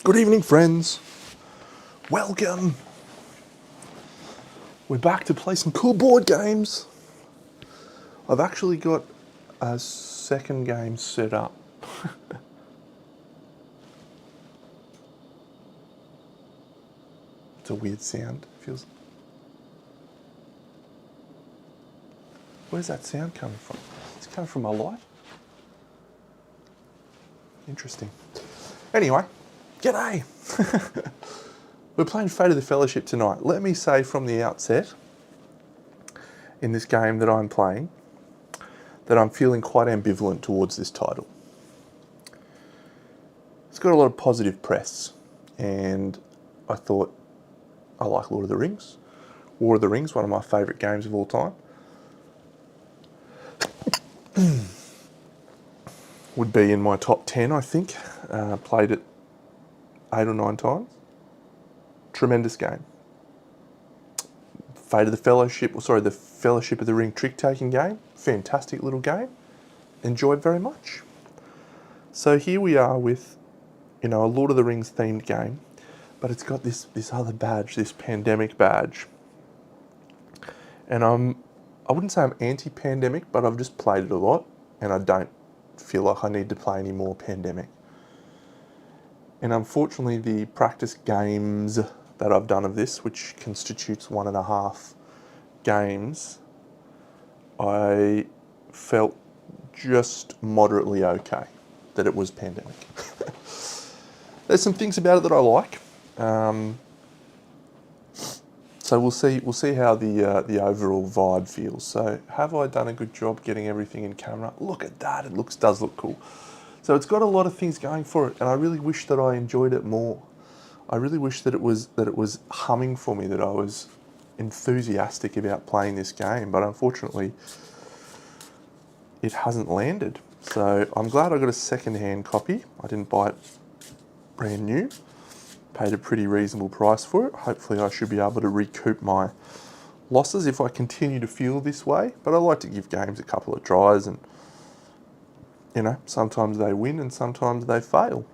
Good evening, friends. Welcome. We're back to play some cool board games. I've actually got a second game set up. It's a weird sound. Feels. Where's that sound coming from? It's coming from my light. Interesting. Anyway, g'day. We're playing Fate of the Fellowship tonight. Let me say from the outset, in this game that I'm playing, that I'm feeling quite ambivalent towards this title. It's got a lot of positive press, and I thought I like Lord of the Rings. War of the Rings, one of my favourite games of all time. Would be in my top 10, I think. Played it 8 or 9 times. Tremendous game. Fate of the Fellowship, the Fellowship of the Ring trick-taking game. Fantastic little game. Enjoyed very much. So here we are with, a Lord of the Rings themed game, but it's got this other badge, this pandemic badge. And I wouldn't say I'm anti-pandemic, but I've just played it a lot, and I don't feel like I need to play any more pandemic. And unfortunately, the practice games that I've done of this, which constitutes 1.5 games, I felt just moderately okay that it was pandemic. There's some things about it that I like. So we'll see how the overall vibe feels. So have I done a good job getting everything in camera? Look at that, it does look cool. So it's got a lot of things going for it, and I really wish that I enjoyed it more. I really wish that it was humming for me, that I was enthusiastic about playing this game, but unfortunately it hasn't landed. So I'm glad I got a second-hand copy. I didn't buy it brand new. Paid a pretty reasonable price for it. Hopefully I should be able to recoup my losses if I continue to feel this way. But I like to give games a couple of tries, and sometimes they win and sometimes they fail.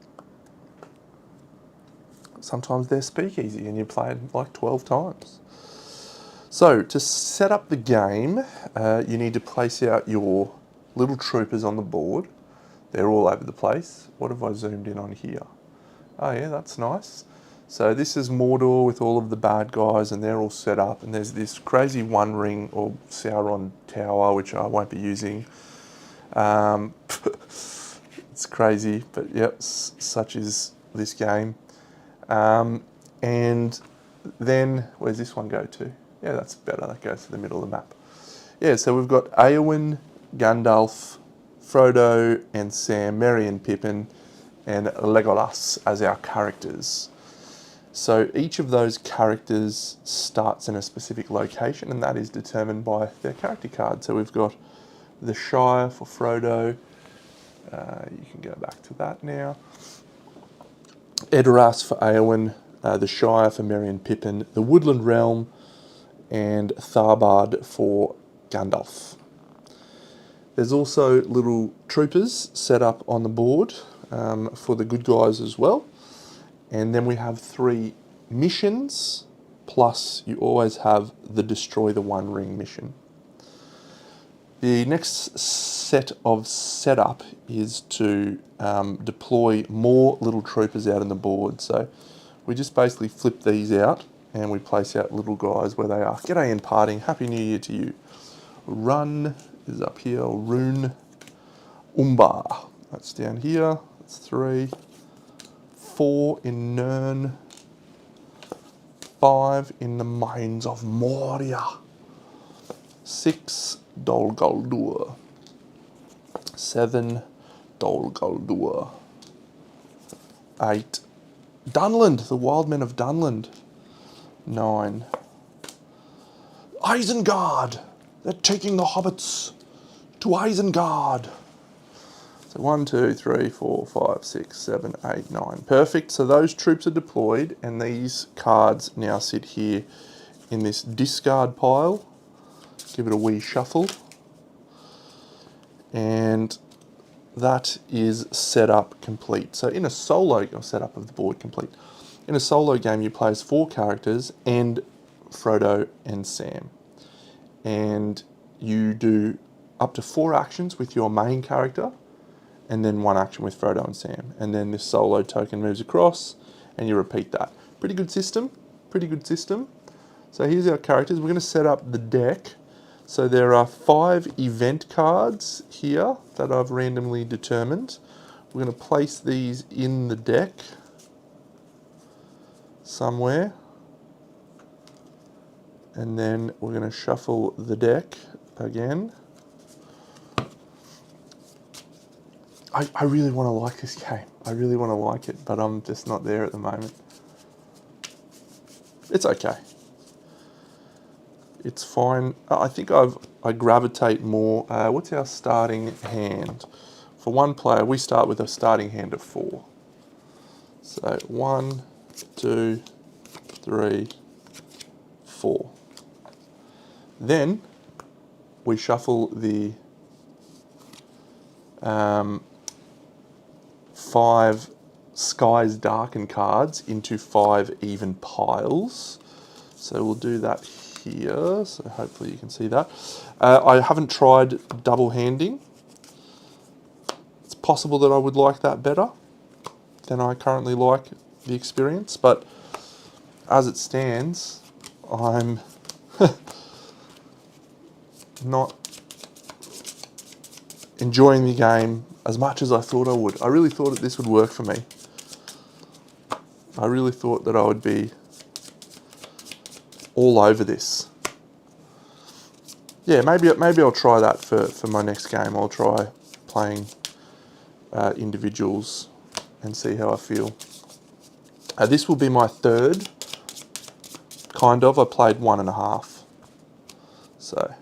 Sometimes they're speakeasy and you play it like 12 times. So to set up the game, you need to place out your little troopers on the board. They're all over the place. What have I zoomed in on here? Oh yeah, that's nice. So this is Mordor with all of the bad guys, and they're all set up, and there's this crazy One Ring or Sauron Tower, which I won't be using. It's crazy, but yep, such is this game. And then, where's this one go to? Yeah, that's better, that goes to the middle of the map. Yeah, so we've got Eowyn, Gandalf, Frodo and Sam, Merry and Pippin, and Legolas as our characters. So each of those characters starts in a specific location, and that is determined by their character card. So we've got the Shire for Frodo. You can go back to that now. Edoras for Eowyn, the Shire for Merry and Pippin, the Woodland Realm, and Tharbad for Gandalf. There's also little troopers set up on the board for the good guys as well. And then we have 3 missions, plus you always have the Destroy the One Ring mission. The next set of setup is to deploy more little troopers out on the board. So we just basically flip these out and we place out little guys where they are. G'day and parting, Happy New Year to you. Run is up here, Rune. Umbar, that's down here, that's 3. 4 in Nirn. 5 in the Mines of Moria. 6 Dol Guldur. 7 Dol Guldur. 8 Dunland, the Wild Men of Dunland. 9 Isengard. They're taking the hobbits to Isengard. So 1, 2, 3, 4, 5, 6, 7, 8, 9. Perfect. So those troops are deployed, and these cards now sit here in this discard pile. Give it a wee shuffle. And that is setup complete. So in a solo, or setup of the board complete. In a solo game, you play as 4 characters and Frodo and Sam. And you do up to 4 actions with your main character, and then 1 action with Frodo and Sam. And then this solo token moves across, and you repeat that. Pretty good system, pretty good system. So here's our characters. We're going to set up the deck. So there are 5 event cards here that I've randomly determined. We're going to place these in the deck somewhere. And then we're going to shuffle the deck again. I really want to like this game. I really want to like it, but I'm just not there at the moment. It's okay. It's fine. I think I gravitate more. What's our starting hand? For 1 player, we start with a starting hand of 4. So 1, 2, 3, 4. Then we shuffle the 5 Skies Darken cards into 5 even piles. So we'll do that here, so hopefully you can see that. I haven't tried double handing. It's possible that I would like that better than I currently like the experience, but as it stands, I'm not enjoying the game as much as I thought I would. I really thought that this would work for me. I really thought that I would be all over this. Yeah, maybe I'll try that for my next game. I'll try playing individuals and see how I feel. This will be my 3rd, kind of. I played 1.5. So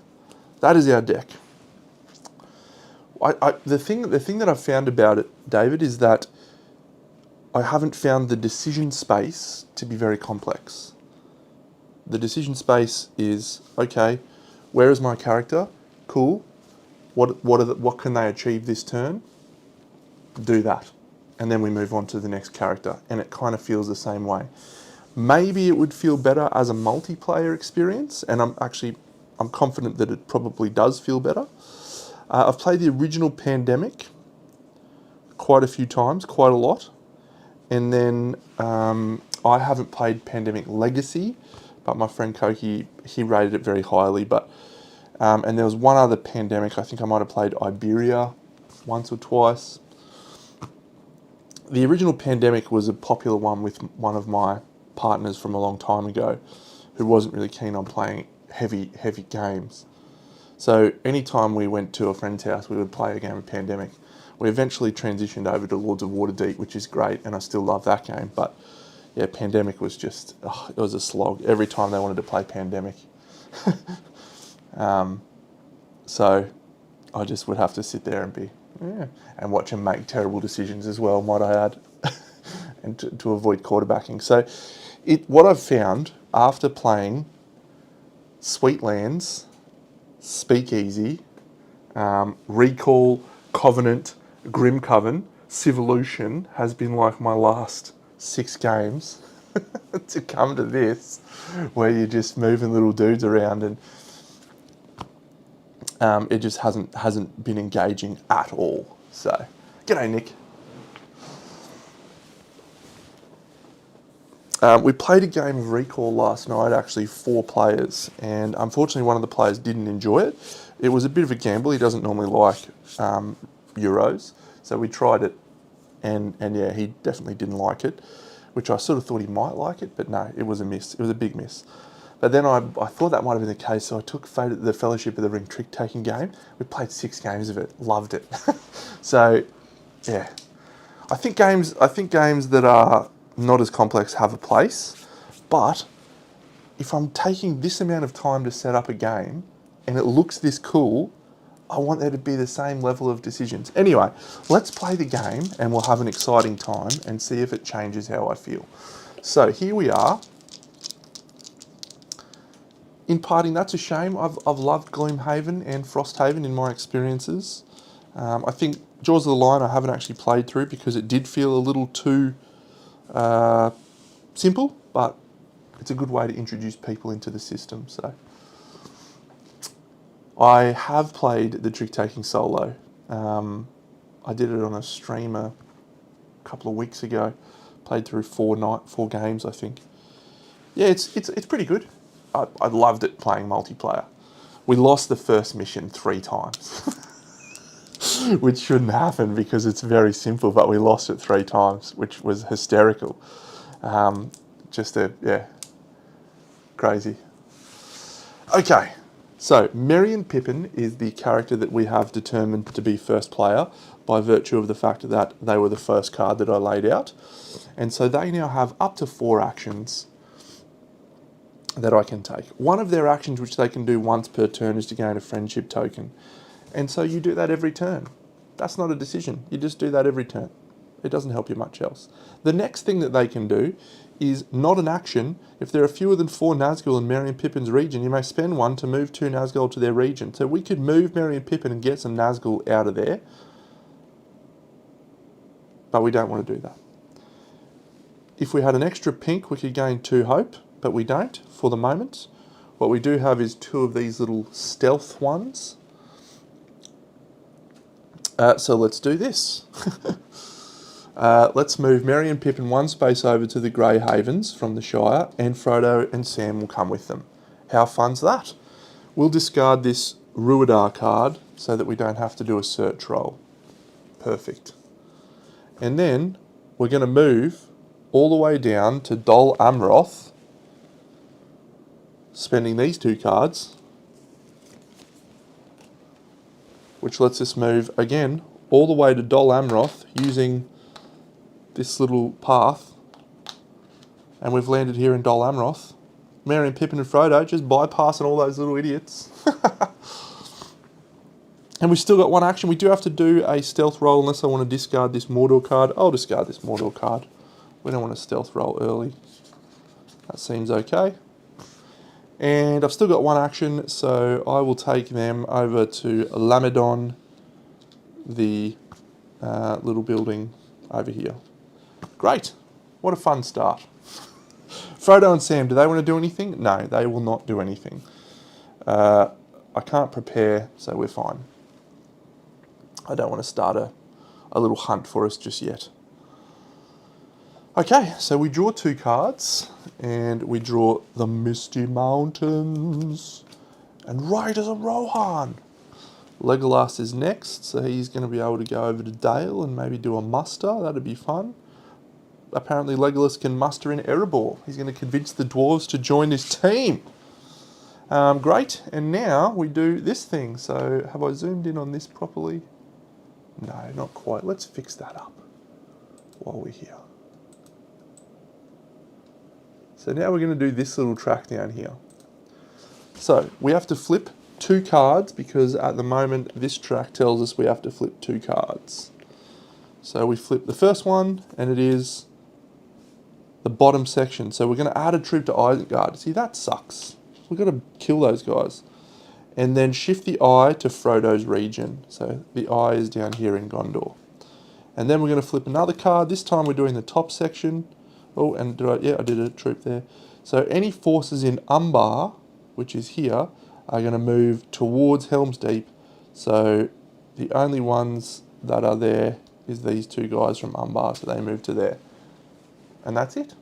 that is our deck. The thing that I've found about it, David, is that I haven't found the decision space to be very complex. The decision space is, okay, where is my character? Cool. What can they achieve this turn? Do that. And then we move on to the next character. And it kind of feels the same way. Maybe it would feel better as a multiplayer experience. And I'm confident that it probably does feel better. I've played the original Pandemic quite a few times, quite a lot. And then I haven't played Pandemic Legacy, but my friend Koki, he rated it very highly. But and there was one other Pandemic. I think I might have played Iberia once or twice. The original Pandemic was a popular one with one of my partners from a long time ago, who wasn't really keen on playing heavy games. So anytime we went to a friend's house, we would play a game of Pandemic. We eventually transitioned over to Lords of Waterdeep, which is great, and I still love that game. But yeah, Pandemic was just, it was a slog. Every time they wanted to play Pandemic. So I just would have to sit there and watch them make terrible decisions as well, might I add, and to avoid quarterbacking. So what I've found after playing Sweetlands, Speakeasy, Recall, Covenant, Grim Coven, Civolution has been like my last 6 games to come to this, where you're just moving little dudes around, and it just hasn't been engaging at all. So, g'day Nick. We played a game of Recall last night, actually 4 players, and unfortunately one of the players didn't enjoy it. It was a bit of a gamble. He doesn't normally like Euros, so we tried it, and yeah, he definitely didn't like it, which I sort of thought he might like it, but no, it was a miss. It was a big miss. But then I thought that might have been the case, so I took the Fellowship of the Ring trick-taking game. We played 6 games of it, loved it. So, yeah, I think games that are not as complex have a place, but if I'm taking this amount of time to set up a game and it looks this cool, I want there to be the same level of decisions. Anyway, let's play the game and we'll have an exciting time and see if it changes how I feel. So here we are. In parting, that's a shame. I've loved Gloomhaven and Frosthaven in my experiences. I think Jaws of the Lion I haven't actually played through because it did feel a little too simple, but it's a good way to introduce people into the system. So I have played the Trick Taking Solo. I did it on a stream a couple of weeks ago. Played through four games, I think. Yeah, it's pretty good. I loved it playing multiplayer. We lost the first mission 3 times, which shouldn't happen because it's very simple, but we lost it 3 times, which was hysterical. Crazy. Okay, so Merry and Pippin is the character that we have determined to be first player by virtue of the fact that they were the first card that I laid out. And so they now have up to 4 actions that I can take. One of their actions, which they can do once per turn, is to gain a friendship token. And so you do that every turn. That's not a decision. You just do that every turn. It doesn't help you much else. The next thing that they can do is not an action. If there are fewer than 4 Nazgul in Merry and Pippin's region, you may spend 1 to move 2 Nazgul to their region. So we could move Merry and Pippin and get some Nazgul out of there, but we don't want to do that. If we had an extra pink, we could gain 2 hope, but we don't for the moment. What we do have is 2 of these little stealth ones. So let's do this. Let's move Merry and Pippin 1 space over to the Grey Havens from the Shire, and Frodo and Sam will come with them. How fun's that? We'll discard this Ruidar card so that we don't have to do a search roll. Perfect. And then we're going to move all the way down to Dol Amroth, spending these 2 cards, which lets us move again all the way to Dol Amroth using this little path, and we've landed here in Dol Amroth. Merry and Pippin and Frodo just bypassing all those little idiots. And we've still got 1 action. We do have to do a stealth roll unless I want to discard this Mordor card. I'll discard this Mordor card. We don't want to stealth roll early. That seems okay. And I've still got 1 action, so I will take them over to Lamedon, the little building over here. Great. What a fun start. Frodo and Sam, do they want to do anything? No, they will not do anything. I can't prepare, so we're fine. I don't want to start a little hunt for us just yet. Okay, so we draw 2 cards, and we draw the Misty Mountains and Riders of Rohan. Legolas is next, so he's going to be able to go over to Dale and maybe do a muster. That'd be fun. Apparently Legolas can muster in Erebor. He's going to convince the dwarves to join his team. Great, and now we do this thing. So have I zoomed in on this properly? No, not quite. Let's fix that up while we're here. So now we're going to do this little track down here. So we have to flip 2 cards because at the moment this track tells us we have to flip 2 cards. So we flip the first one, and it is the bottom section. So we're going to add a troop to Isengard. See, that sucks. We've got to kill those guys. And then shift the eye to Frodo's region. So the eye is down here in Gondor. And then we're going to flip another card. This time we're doing the top section. Oh, and I did a troop there. So any forces in Umbar, which is here, are going to move towards Helm's Deep. So the only ones that are there is these 2 guys from Umbar, so they move to there. And that's it.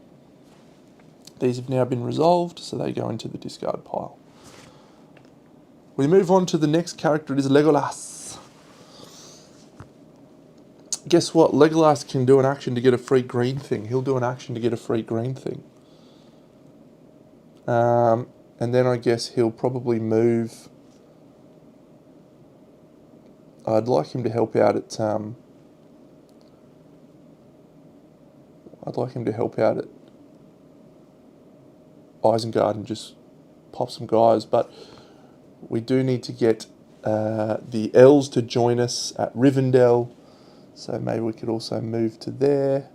These have now been resolved, so they go into the discard pile. We move on to the next character. It is Legolas. Guess what? Legolas can do an action to get a free green thing. He'll do an action to get a free green thing. And then I guess he'll probably move. I'd like him to help out at Isengard and just pop some guys, but we do need to get the elves to join us at Rivendell, so maybe we could also move to there.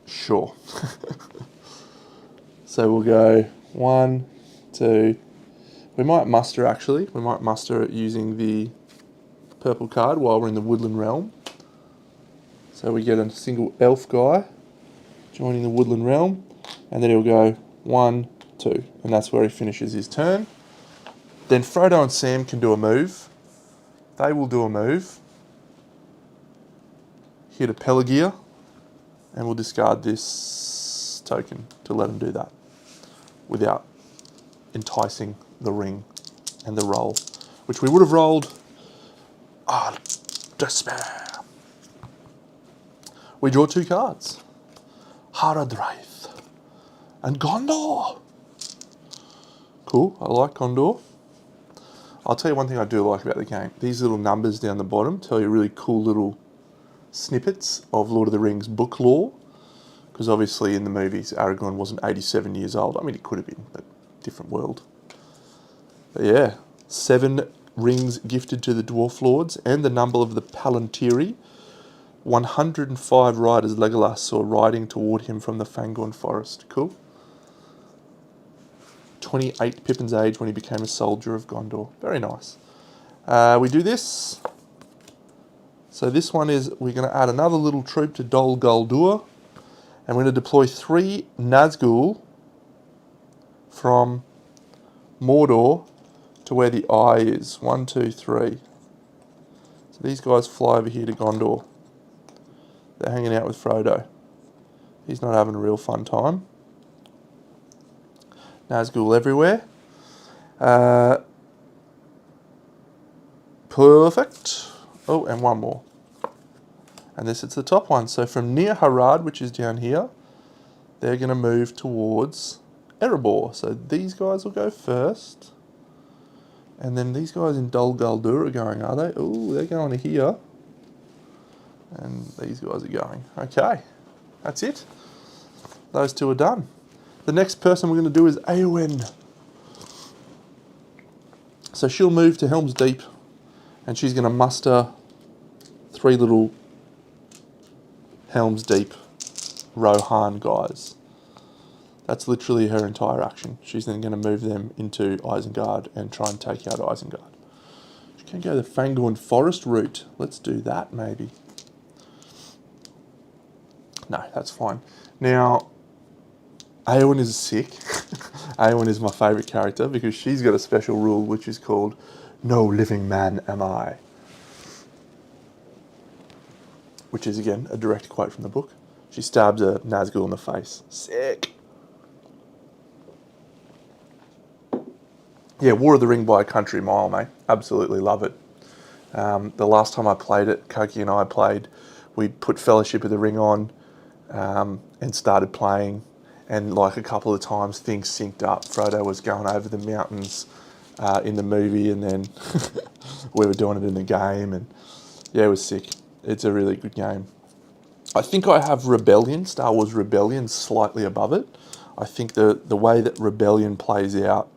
Sure. So we'll go 1, 2. We might muster actually. We might muster it using the purple card while we're in the Woodland Realm. So we get a single elf guy joining the Woodland Realm, and then he'll go 1, 2, and that's where he finishes his turn. Then Frodo and Sam can do a move. They will do a move. Hit a Pelagear, and we'll discard this token to let them do that without enticing the ring and the roll, which we would have rolled. Ah, despair. We draw 2 cards. Haradreith and Gondor. Cool, I like Gondor. I'll tell you one thing I do like about the game. These little numbers down the bottom tell you really cool little snippets of Lord of the Rings book lore. Because obviously in the movies, Aragorn wasn't 87 years old. I mean, he could have been, but different world. But yeah, 7 rings gifted to the Dwarf Lords and the number of the Palantiri. 105 riders Legolas saw riding toward him from the Fangorn forest. Cool. 28 Pippin's age when he became a soldier of Gondor. Very nice. We do this. So this one is, we're going to add another little troop to Dol Guldur. And we're going to deploy 3 Nazgul from Mordor to where the eye is. 1, 2, 3. So these guys fly over here to Gondor. They're hanging out with Frodo. He's not having a real fun time. Nazgul everywhere. Perfect. Oh, and one more. And this is the top one. So from near Harad, which is down here, they're going to move towards Erebor. So these guys will go first. And then these guys in Dol Guldur are going, are they? Oh, they're going to here. And these guys are going. Okay, that's it. Those 2 are done. The next person we're going to do is Eowyn. So she'll move to Helm's Deep, and she's going to muster 3 little Helm's Deep Rohan guys. That's literally her entire action. She's then going to move them into Isengard and try and take out Isengard. She can go the Fangorn Forest route. Let's do that, maybe. No, that's fine. Now, Eowyn is sick. Eowyn is my favourite character because she's got a special rule which is called No Living Man Am I. Which is, again, a direct quote from the book. She stabs a Nazgul in the face. Sick. Yeah, War of the Ring by a country mile, mate. Absolutely love it. The last time I played it, Koki and I played, we put Fellowship of the Ring on and started playing. And like a couple of times, things synced up. Frodo was going over the mountains in the movie, and then we were doing it in the game. And yeah, it was sick. It's a really good game. I think I have Rebellion, Star Wars Rebellion, slightly above it. I think the way that Rebellion plays out,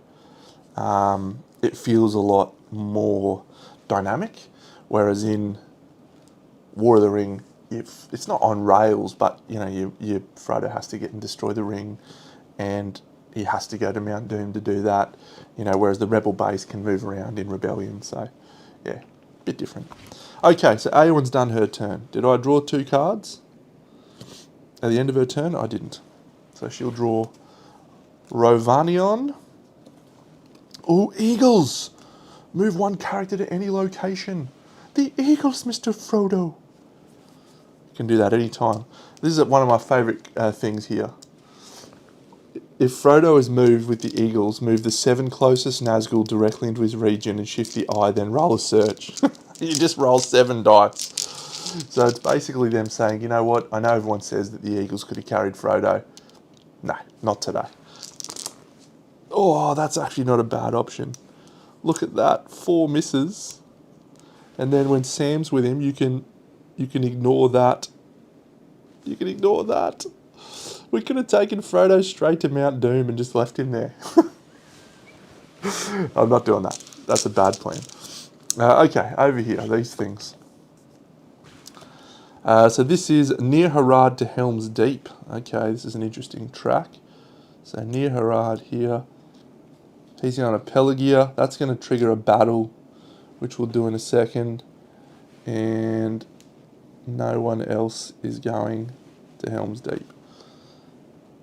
it feels a lot more dynamic. Whereas in War of the Ring, it's not on rails, but you know, Frodo has to get and destroy the ring, and he has to go to Mount Doom to do that. You know, whereas the Rebel base can move around in Rebellion. So, yeah, a bit different. Okay, so Eowyn's done her turn. Did I draw 2 cards at the end of her turn? I didn't. So she'll draw Rovanion. Oh, Eagles! Move 1 character to any location. The Eagles, Mr. Frodo. Can do that any time. This is one of my favourite things here. If Frodo is moved with the Eagles, move the 7 closest Nazgul directly into his region and shift the eye, then roll a search. You just roll 7 dice. So it's basically them saying, you know what, I know everyone says that the Eagles could have carried Frodo. No, not today. Oh, that's actually not a bad option. Look at that, 4 misses. And then when Sam's with him, you can ignore that. You can ignore that. We could have taken Frodo straight to Mount Doom and just left him there. I'm not doing that. That's a bad plan. Okay, over here, these things. So this is near Harad to Helm's Deep. Okay, this is an interesting track. So near Harad here, He's going to Pelagia. That's going to trigger a battle, which we'll do in a second. And no one else is going to Helm's Deep.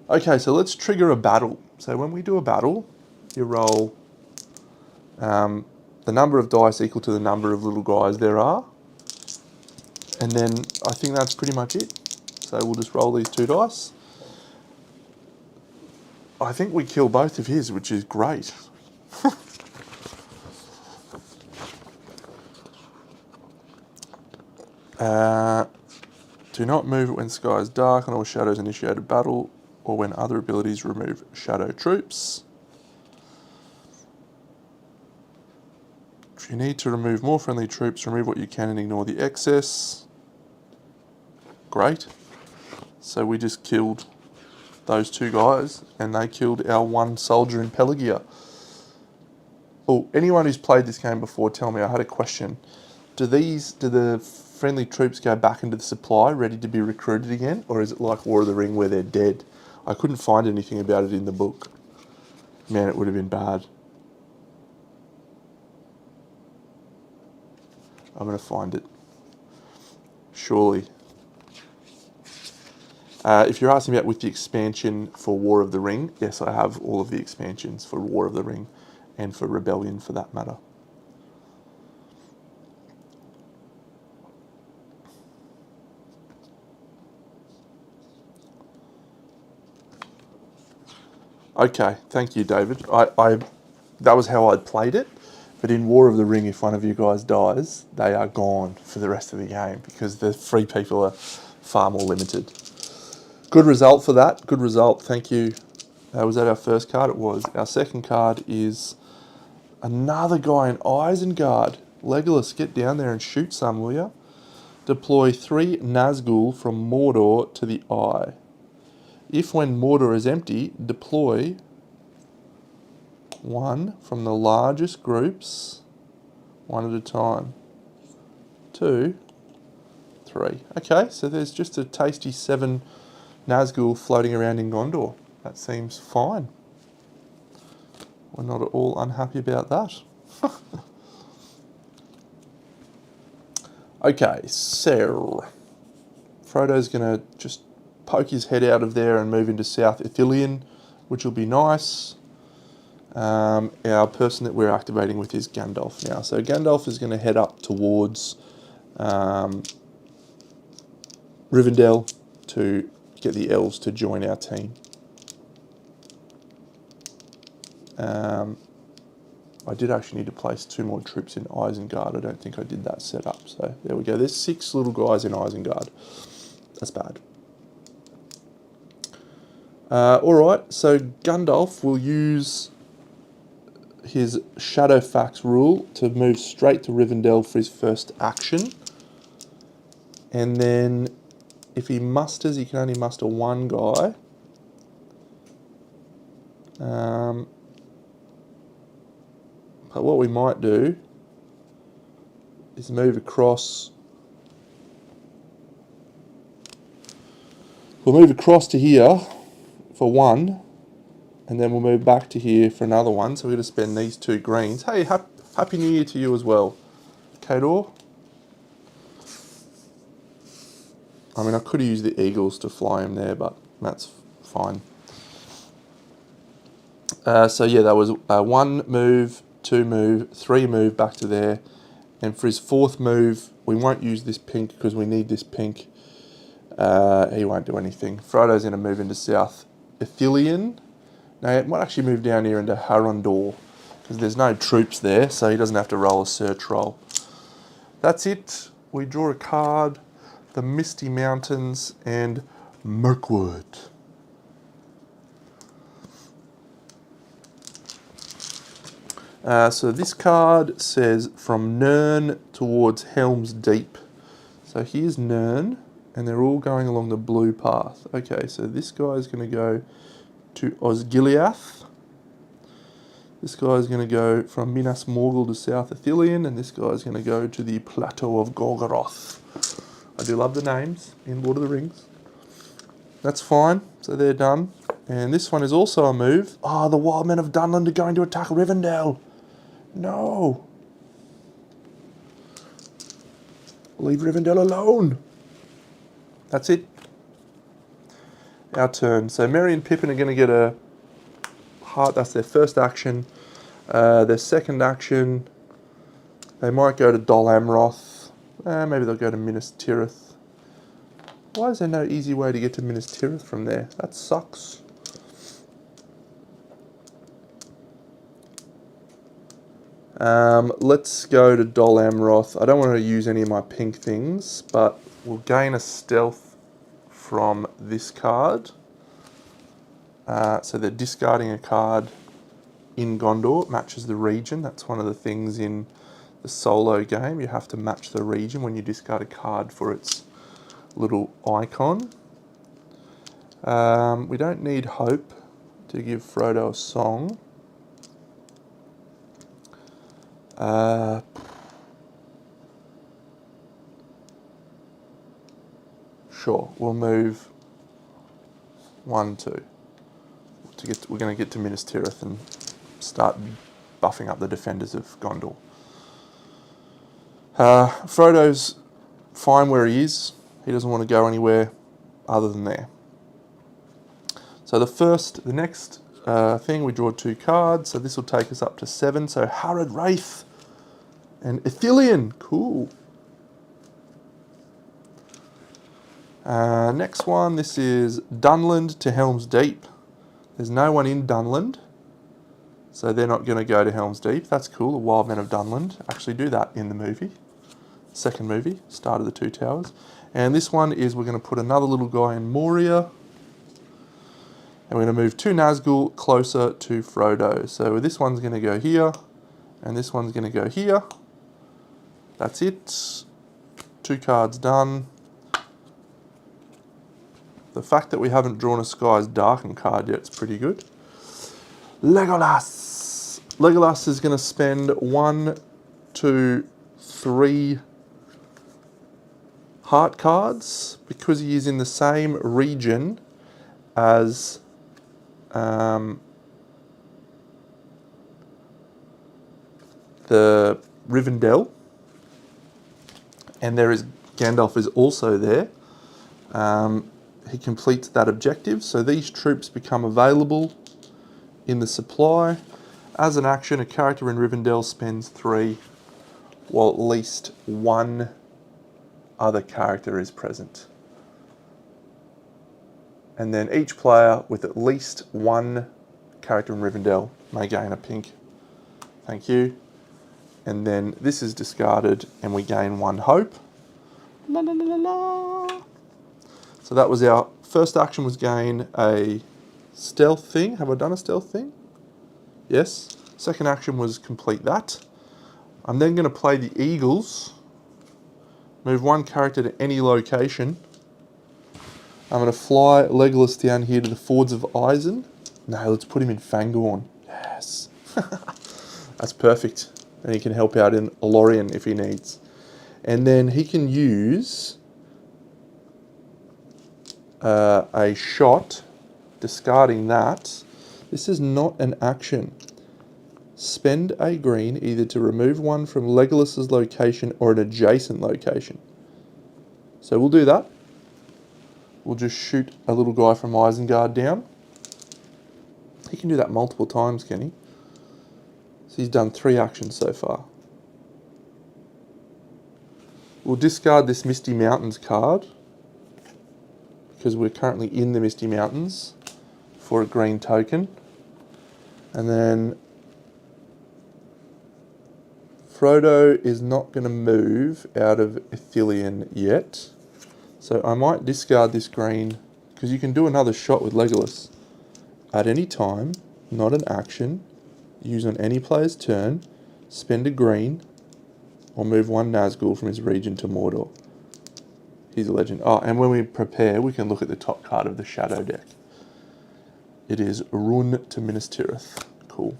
Okay, so let's trigger a battle. So when we do a battle, you roll the number of dice equal to the number of little guys there are. And then I think that's pretty much it. So we'll just roll these 2 dice. I think we kill both of his, which is great. Do not move when sky is dark and all shadows initiate a battle, or when other abilities remove shadow troops. If you need to remove more friendly troops, remove what you can and ignore the excess. Great. So we just killed those 2 guys, and they killed our 1 soldier in Pelagia. Oh, anyone who's played this game before, tell me, I had a question. Do the friendly troops go back into the supply, ready to be recruited again? Or is it like War of the Ring where they're dead? I couldn't find anything about it in the book. Man, it would have been bad. I'm going to find it. Surely. If you're asking about with the expansion for War of the Ring, yes, I have all of the expansions for War of the Ring and for Rebellion for that matter. Okay, thank you, David. That was how I'd played it. But in War of the Ring, if one of you guys dies, they are gone for the rest of the game because the free people are far more limited. Good result for that. Good result. Thank you. Was that our first card? It was. Our second card is another guy in Isengard. Legolas, get down there and shoot some, will ya? Deploy 3 Nazgul from Mordor to the Eye. If when Mordor is empty, deploy 1 from the largest groups, 1 at a time. 2, 3. Okay, so there's just a tasty 7 Nazgul floating around in Gondor. That seems fine. We're not at all unhappy about that. Okay, so Frodo's going to just poke his head out of there and move into South Ithilien, which will be nice. Our person that we're activating with is Gandalf now. So Gandalf is going to head up towards Rivendell to get the elves to join our team. I did actually need to place 2 more troops in Isengard. I don't think I did that setup. So there we go. There's 6 little guys in Isengard. That's bad. Alright, so Gandalf will use his Shadowfax rule to move straight to Rivendell for his first action. And then if he musters, he can only muster 1 guy. But what we might do is move across. We'll move across to here for 1, and then we'll move back to here for another 1. So we're going to spend these 2 greens. Hey, Happy New Year to you as well, Kador. I mean, I could have used the eagles to fly him there, but that's fine. So yeah, that was 1 move, 2 move, 3 move back to there. And for his 4th move, we won't use this pink because we need this pink. He won't do anything. Frodo's going to move into South Ithilien. Now, it might actually move down here into Harondor because there's no troops there, so he doesn't have to roll a search roll. That's it. We draw a card, the Misty Mountains and Mirkwood. So this card says from Nirn towards Helm's Deep. So here's Nirn, and they're all going along the blue path. Okay, so this guy is going to go to Osgiliath. This guy is going to go from Minas Morgul to South Ithilien, and this guy is going to go to the Plateau of Golgoroth. I do love the names in Lord of the Rings. That's fine, so they're done. And this one is also a move. Oh, the Wild Men of Dunland are going to attack Rivendell. No. Leave Rivendell alone. That's it. Our turn. So Merry and Pippin are going to get a heart. That's their first action. Their second action, they might go to Dol Amroth. Maybe they'll go to Minas Tirith. Why is there no easy way to get to Minas Tirith from there? That sucks. Let's go to Dol Amroth. I don't want to use any of my pink things, but we'll gain a stealth from this card. So they're discarding a card in Gondor. It matches the region. That's one of the things in the solo game. You have to match the region when you discard a card for its little icon. We don't need hope to give Frodo a song. Sure, we'll move 1, 2. We're going to get to Minas Tirith and start buffing up the defenders of Gondor. Frodo's fine where he is. He doesn't want to go anywhere other than there. So the next thing, we draw 2 cards. So this will take us up to 7. So Harad Wraith and Ithilien. Cool. Next one, this is Dunland to Helm's Deep. There's no one in Dunland, so they're not going to go to Helm's Deep. That's cool. The Wild Men of Dunland actually do that in the movie. Second movie, Start of the Two Towers. And this one is we're going to put another little guy in Moria. And we're going to move 2 Nazgul closer to Frodo. So this one's going to go here, and this one's going to go here. That's it. 2 cards done. The fact that we haven't drawn a Skies Darken card yet is pretty good. Legolas. Legolas is going to spend 1, 2, 3 heart cards because he is in the same region as the Rivendell, and there is Gandalf is also there. He completes that objective, so these troops become available in the supply. As an action, a character in Rivendell spends 3, while at least 1 other character is present. And then each player with at least 1 character in Rivendell may gain a pink. Thank you. And then this is discarded and we gain 1 hope. La la la la la. So that was our first action, was gain a stealth thing. Have I done a stealth thing? Yes. Second action was complete that. I'm then going to play the Eagles. Move 1 character to any location. I'm going to fly Legolas down here to the Fords of Isen. No, let's put him in Fangorn. Yes. That's perfect. And he can help out in Lorien if he needs. And then he can use a shot, discarding that. This is not an action. Spend a green either to remove 1 from Legolas's location or an adjacent location. So we'll do that. We'll just shoot a little guy from Isengard down. He can do that multiple times, can he? So he's done 3 actions so far. We'll discard this Misty Mountains card, because we're currently in the Misty Mountains, for a green token. And then Frodo is not going to move out of Ithilien yet. So I might discard this green, because you can do another shot with Legolas. At any time, not an action, use on any player's turn, spend a green, or move 1 Nazgul from his region to Mordor. He's a legend. Oh, and when we prepare, we can look at the top card of the Shadow deck. It is Run to Minas Tirith. Cool.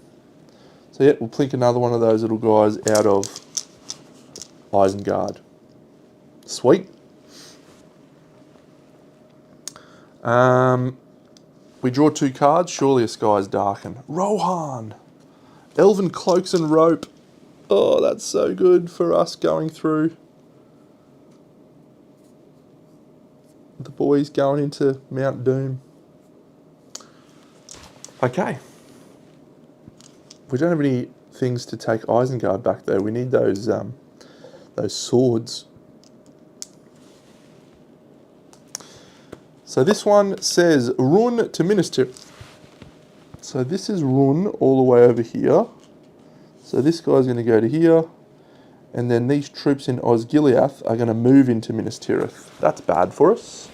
So yeah, we'll plink another one of those little guys out of Isengard. Sweet. We draw 2 cards. Surely a sky's darken. Rohan. Elven Cloaks and Rope. Oh, that's so good for us going through. The boys going into Mount Doom. Okay. We don't have any things to take Isengard back though. We need those swords. So this one says Run to Minister. So this is Run all the way over here. So this guy's going to go to here. And then these troops in Osgiliath are going to move into Minas Tirith. That's bad for us.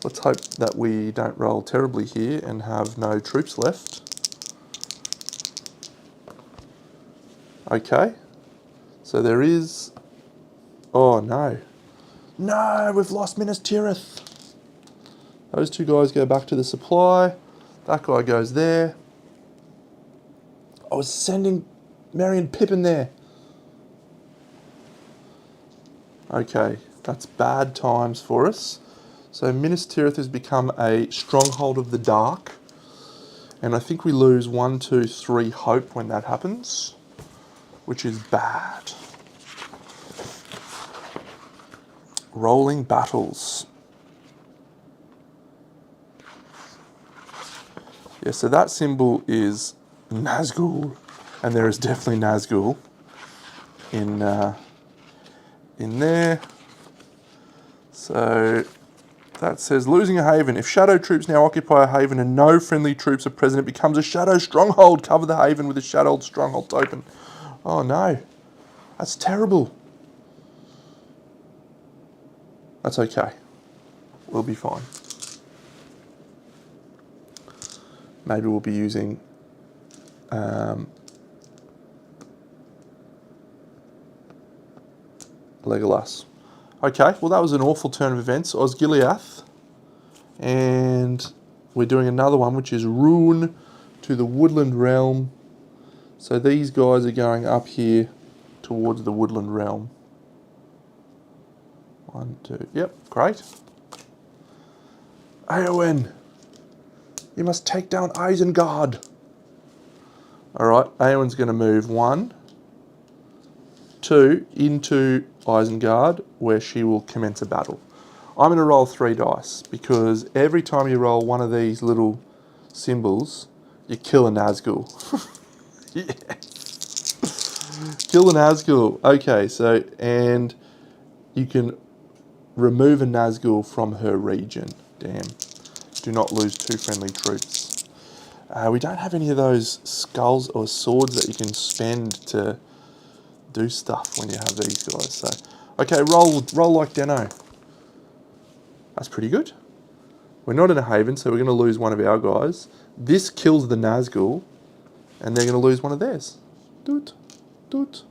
Let's hope that we don't roll terribly here and have no troops left. Okay. So there is... Oh no. No, we've lost Minas Tirith. Those 2 guys go back to the supply. That guy goes there. I was sending Merry and Pippin there. Okay, that's bad times for us. So Minas Tirith has become a stronghold of the dark. And I think we lose 1, 2, 3 hope when that happens, which is bad. Rolling battles. Yeah, so that symbol is Nazgul, and there is definitely Nazgul in there. So that says losing a haven. If shadow troops now occupy a haven and no friendly troops are present, it becomes a shadow stronghold. Cover the haven with a shadow stronghold token. Oh no, that's terrible. That's okay. We'll be fine. Maybe we'll be using Legolas. Okay, well that was an awful turn of events. Osgiliath. And we're doing another one, which is Rune to the Woodland Realm. So these guys are going up here towards the Woodland Realm. 1, 2, yep, great. Eowyn, you must take down Isengard. Alright, Eowyn's going to move 1, 2 into Isengard, where she will commence a battle. I'm going to roll 3 dice, because every time you roll one of these little symbols, you kill a Nazgul. Yeah. Kill a Nazgul. Okay, so, and you can remove a Nazgul from her region. Damn. Do not lose 2 friendly troops. We don't have any of those skulls or swords that you can spend to do stuff when you have these guys. So, okay, roll like Deno. That's pretty good. We're not in a haven, so we're going to lose one of our guys. This kills the Nazgul, and they're going to lose one of theirs. Doot, doot.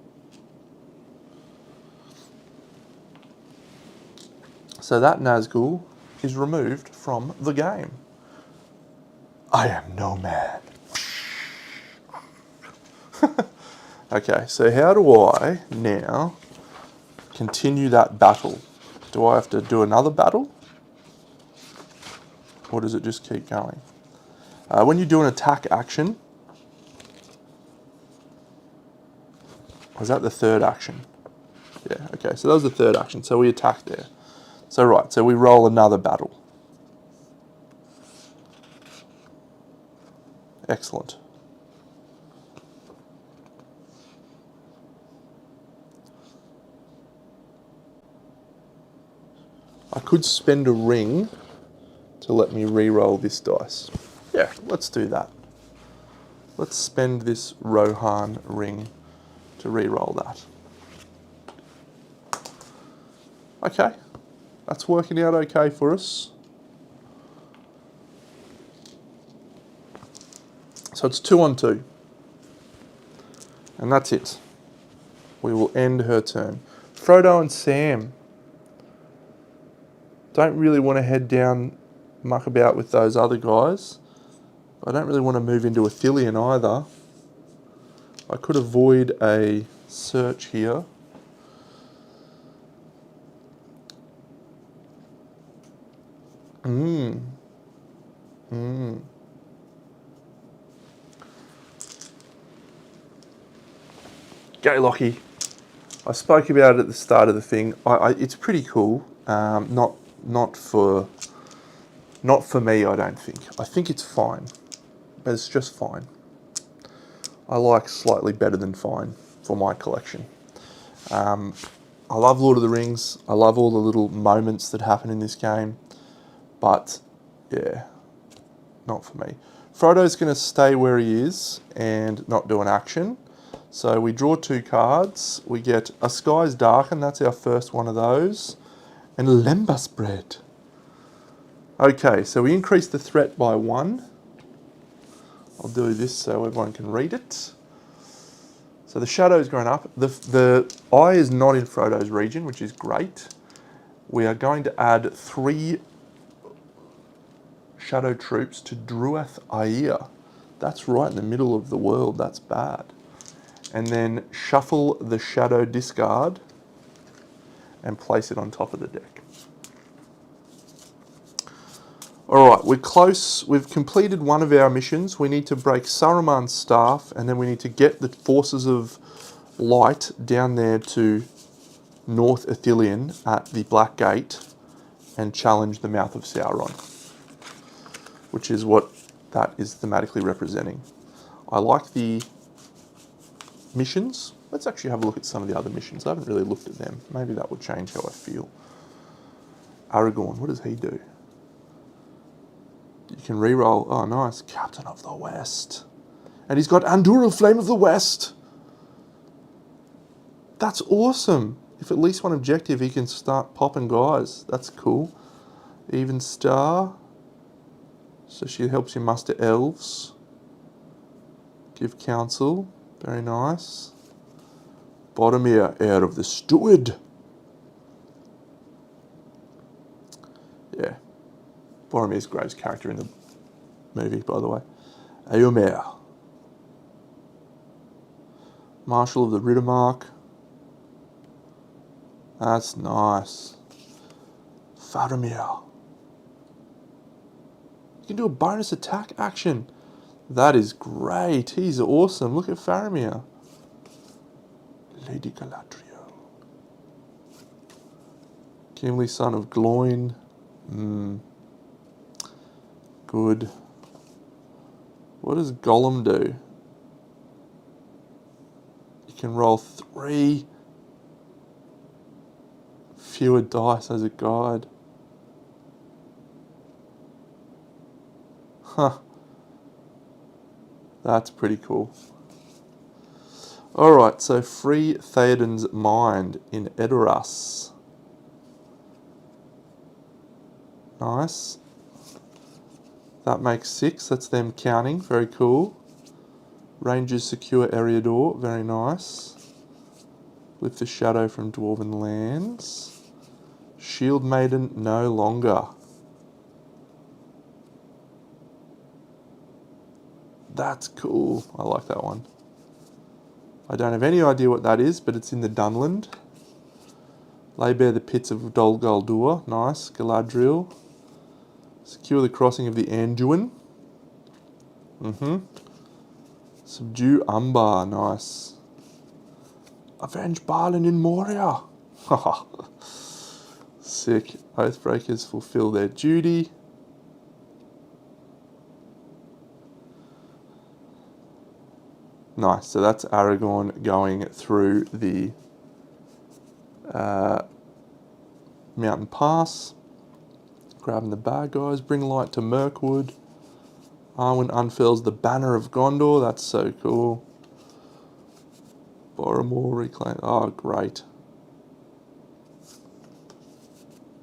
So that Nazgul is removed from the game. I am no man. Okay, so how do I now continue that battle? Do I have to do another battle? Or does it just keep going? When you do an attack action, was that the 3rd action? Yeah, okay, so that was the 3rd action, so we attack there. So right, so we roll another battle. Excellent. I could spend a ring to let me re-roll this dice. Yeah, let's do that. Let's spend this Rohan ring to re-roll that. Okay, that's working out okay for us. So it's 2 on 2. And that's it. We will end her turn. Frodo and Sam don't really want to head down, muck about with those other guys. I don't really want to move into Ithilien either. I could avoid a search here. Go Lockie. I spoke about it at the start of the thing. It's pretty cool. Not for me, I don't think. I think it's fine, but it's just fine. I like slightly better than fine for my collection. I love Lord of the Rings. I love all the little moments that happen in this game, but yeah, not for me. Frodo's going to stay where he is and not do an action. So we draw 2 cards. We get A Sky's Darkened, that's our first one of those, and Lembas Bread. Okay, so we increase the threat by 1. I'll do this so everyone can read it. So the shadow's going up. The eye is not in Frodo's region, which is great. We are going to add 3 shadow troops to Druath Air. That's right in the middle of the world. That's bad. And then shuffle the shadow discard and place it on top of the deck. Alright, we're close. We've completed one of our missions. We need to break Saruman's staff, and then we need to get the forces of light down there to North Ithilien at the Black Gate and challenge the Mouth of Sauron, which is what that is thematically representing. I like the missions. Let's actually have a look at some of the other missions. I haven't really looked at them. Maybe that will change how I feel. Aragorn, what does he do? You can re-roll. Oh, nice. Captain of the West. And he's got Andúril, Flame of the West. That's awesome. If at least one objective, he can start popping guys. That's cool. Even Star. So she helps you muster elves. Give counsel. Very nice. Boromir, heir of the Steward. Yeah. Boromir's greatest character in the movie, by the way. Éomer. Marshal of the Riddermark. That's nice. Faramir. You can do a bonus attack action. That is great. He's awesome. Look at Faramir. Lady Galadriel. Gimli, son of Gloin. Good. What does Gollum do? You can roll 3 fewer dice as a guide. Huh. That's pretty cool. Alright, so free Theoden's mind in Edoras. Nice. That makes 6. That's them counting. Very cool. Rangers secure Eriador. Very nice. Lift the shadow from Dwarven lands. Shield Maiden no longer. That's cool. I like that one. I don't have any idea what that is, but it's in the Dunland. Lay bare the pits of Dol Guldur. Nice. Galadriel. Secure the crossing of the Anduin. Subdue Umbar. Nice. Avenge Balin in Moria. Sick. Oathbreakers fulfill their duty. Nice. So that's Aragorn going through the mountain pass. Grabbing the bad guys. Bring light to Mirkwood. Arwen unfurls the banner of Gondor. That's so cool. Boromir reclaim. Oh, great.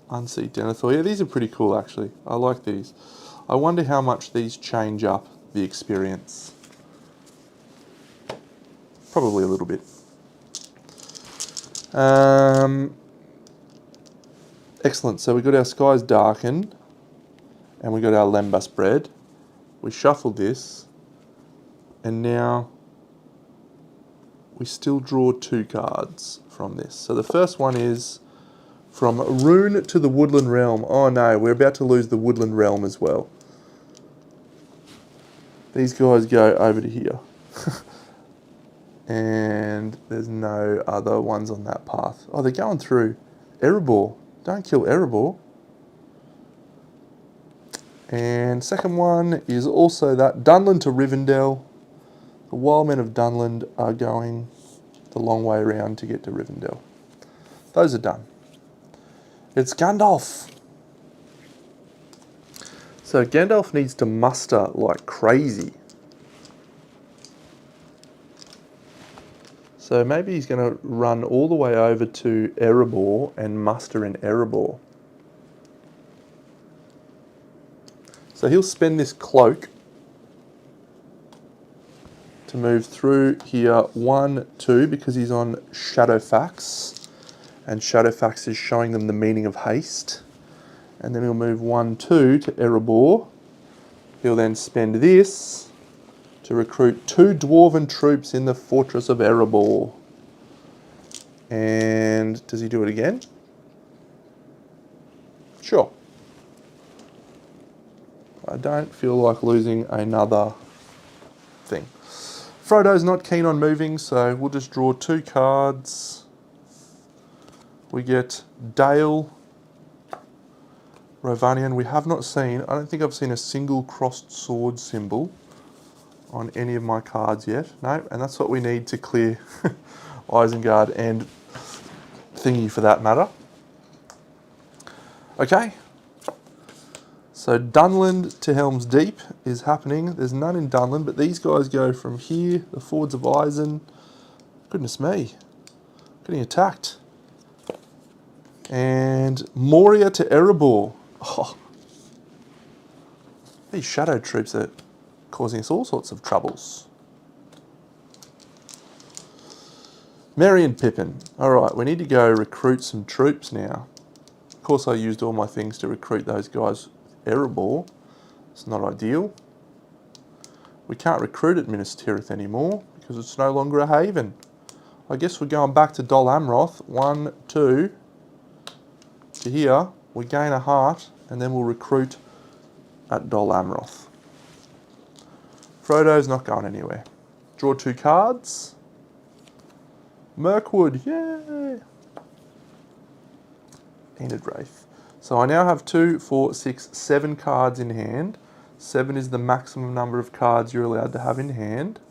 Unseat Denethor. Yeah, these are pretty cool, actually. I like these. I wonder how much these change up the experience. Probably a little bit. Excellent. So we got our Skies Darkened, and we got our Lembas Bread. We shuffled this, and now we still draw 2 cards from this. So the first one is from Rune to the Woodland Realm. Oh no, we're about to lose the Woodland Realm as well. These guys go over to here. And there's no other ones on that path. Oh, they're going through Erebor. Don't kill Erebor. And second one is also that. Dunland to Rivendell. The wild men of Dunland are going the long way around to get to Rivendell. Those are done. It's Gandalf. So Gandalf needs to muster like crazy. So maybe he's going to run all the way over to Erebor and muster in Erebor. So he'll spend this cloak to move through here 1, 2, because he's on Shadowfax. And Shadowfax is showing them the meaning of haste. And then he'll move 1, 2 to Erebor. He'll then spend this to recruit 2 dwarven troops in the fortress of Erebor. And does he do it again? Sure. I don't feel like losing another thing. Frodo's not keen on moving, so we'll just draw 2 cards. We get Dale, Rovanian. We have not seen, I don't think I've seen a single crossed sword symbol on any of my cards yet. No, and that's what we need to clear Isengard and Thingy for that matter. Okay. So Dunland to Helm's Deep is happening. There's none in Dunland, but these guys go from here, the Fords of Isen. Goodness me. Getting attacked. And Moria to Erebor. Oh. These shadow troops are causing us all sorts of troubles. Merry and Pippin. Alright, we need to go recruit some troops now. Of course I used all my things to recruit those guys with Erebor. It's not ideal. We can't recruit at Minas Tirith anymore because it's no longer a haven. I guess we're going back to Dol Amroth. 1, 2 to here. We gain a heart and then we'll recruit at Dol Amroth. Frodo's not going anywhere. Draw 2 cards. Mirkwood, yay! Enid Wraith. So I now have 2, 4, 6, 7 cards in hand. 7 is the maximum number of cards you're allowed to have in hand.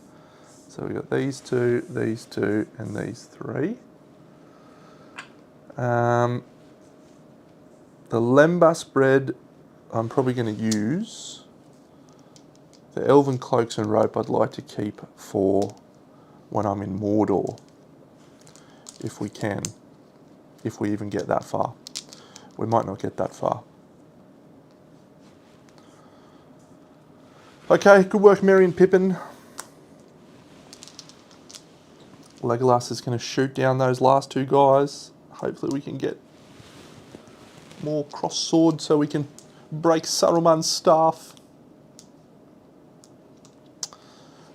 So we've got these 2, and these 3. The Lembas bread I'm probably going to use. The Elven Cloaks and Rope I'd like to keep for when I'm in Mordor. If we can. If we even get that far. We might not get that far. Okay, good work Merry and Pippin. Legolas is going to shoot down those last 2 guys. Hopefully we can get more cross swords so we can break Saruman's staff.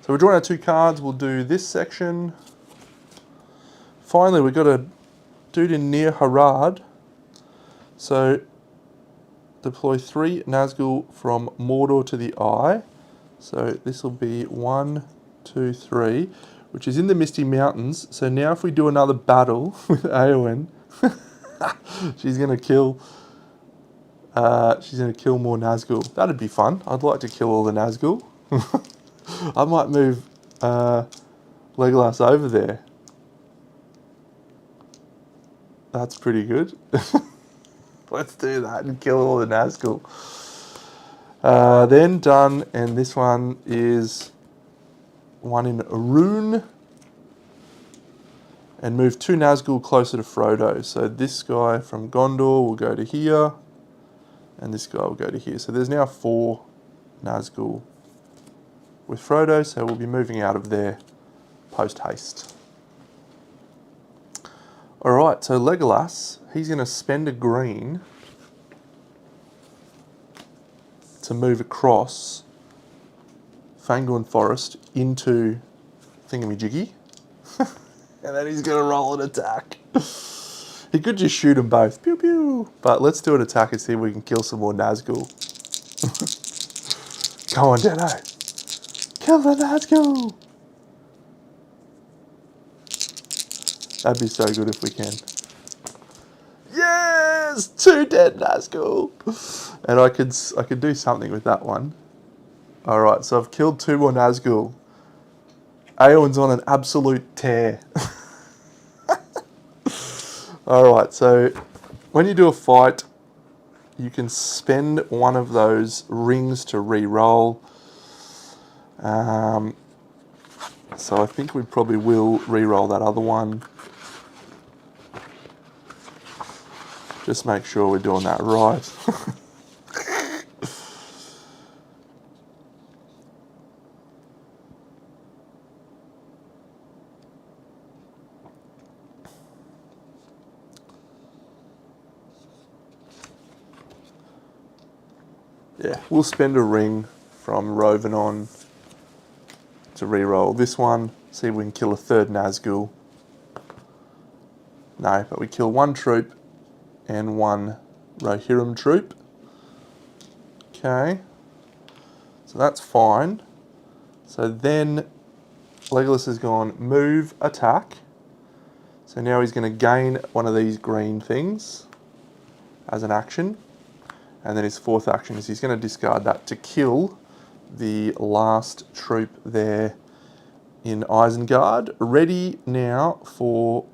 So we're drawing our 2 cards. We'll do this section. Finally, we've got a dude in Near Harad. So deploy 3 Nazgul from Mordor to the Eye. So this will be 1, 2, 3, which is in the Misty Mountains. So now if we do another battle with Eowyn, she's going to kill more Nazgul. That'd be fun. I'd like to kill all the Nazgul. I might move Legolas over there. That's pretty good. Let's do that and kill all the Nazgul. Then done, and this one is one in Arun. And move 2 Nazgul closer to Frodo. So this guy from Gondor will go to here, and this guy will go to here. So there's now 4 Nazgul with Frodo, so we'll be moving out of there post-haste. Alright, so Legolas, he's going to spend a green to move across Fangorn Forest into Thingamajiggy. And then he's going to roll an attack. He could just shoot them both. Pew pew. But let's do an attack and see if we can kill some more Nazgul. Go on, Deno. Kill the Nazgul! That'd be so good if we can. Yes! 2 dead Nazgul! And I could do something with that one. Alright, so I've killed 2 more Nazgul. Aeon's on an absolute tear. Alright, so when you do a fight, you can spend one of those rings to re-roll. So I think we probably will re-roll that other one. Just make sure we're doing that right. Yeah, we'll spend a ring from Rovenon to re-roll this one. See if we can kill a 3rd Nazgul. No, but we kill 1 troop and 1 Rohirrim troop. Okay, so that's fine. So then Legolas has gone move, attack. So now he's going to gain one of these green things as an action. And then his 4th action is he's going to discard that to kill the last troop there in Isengard. Ready now for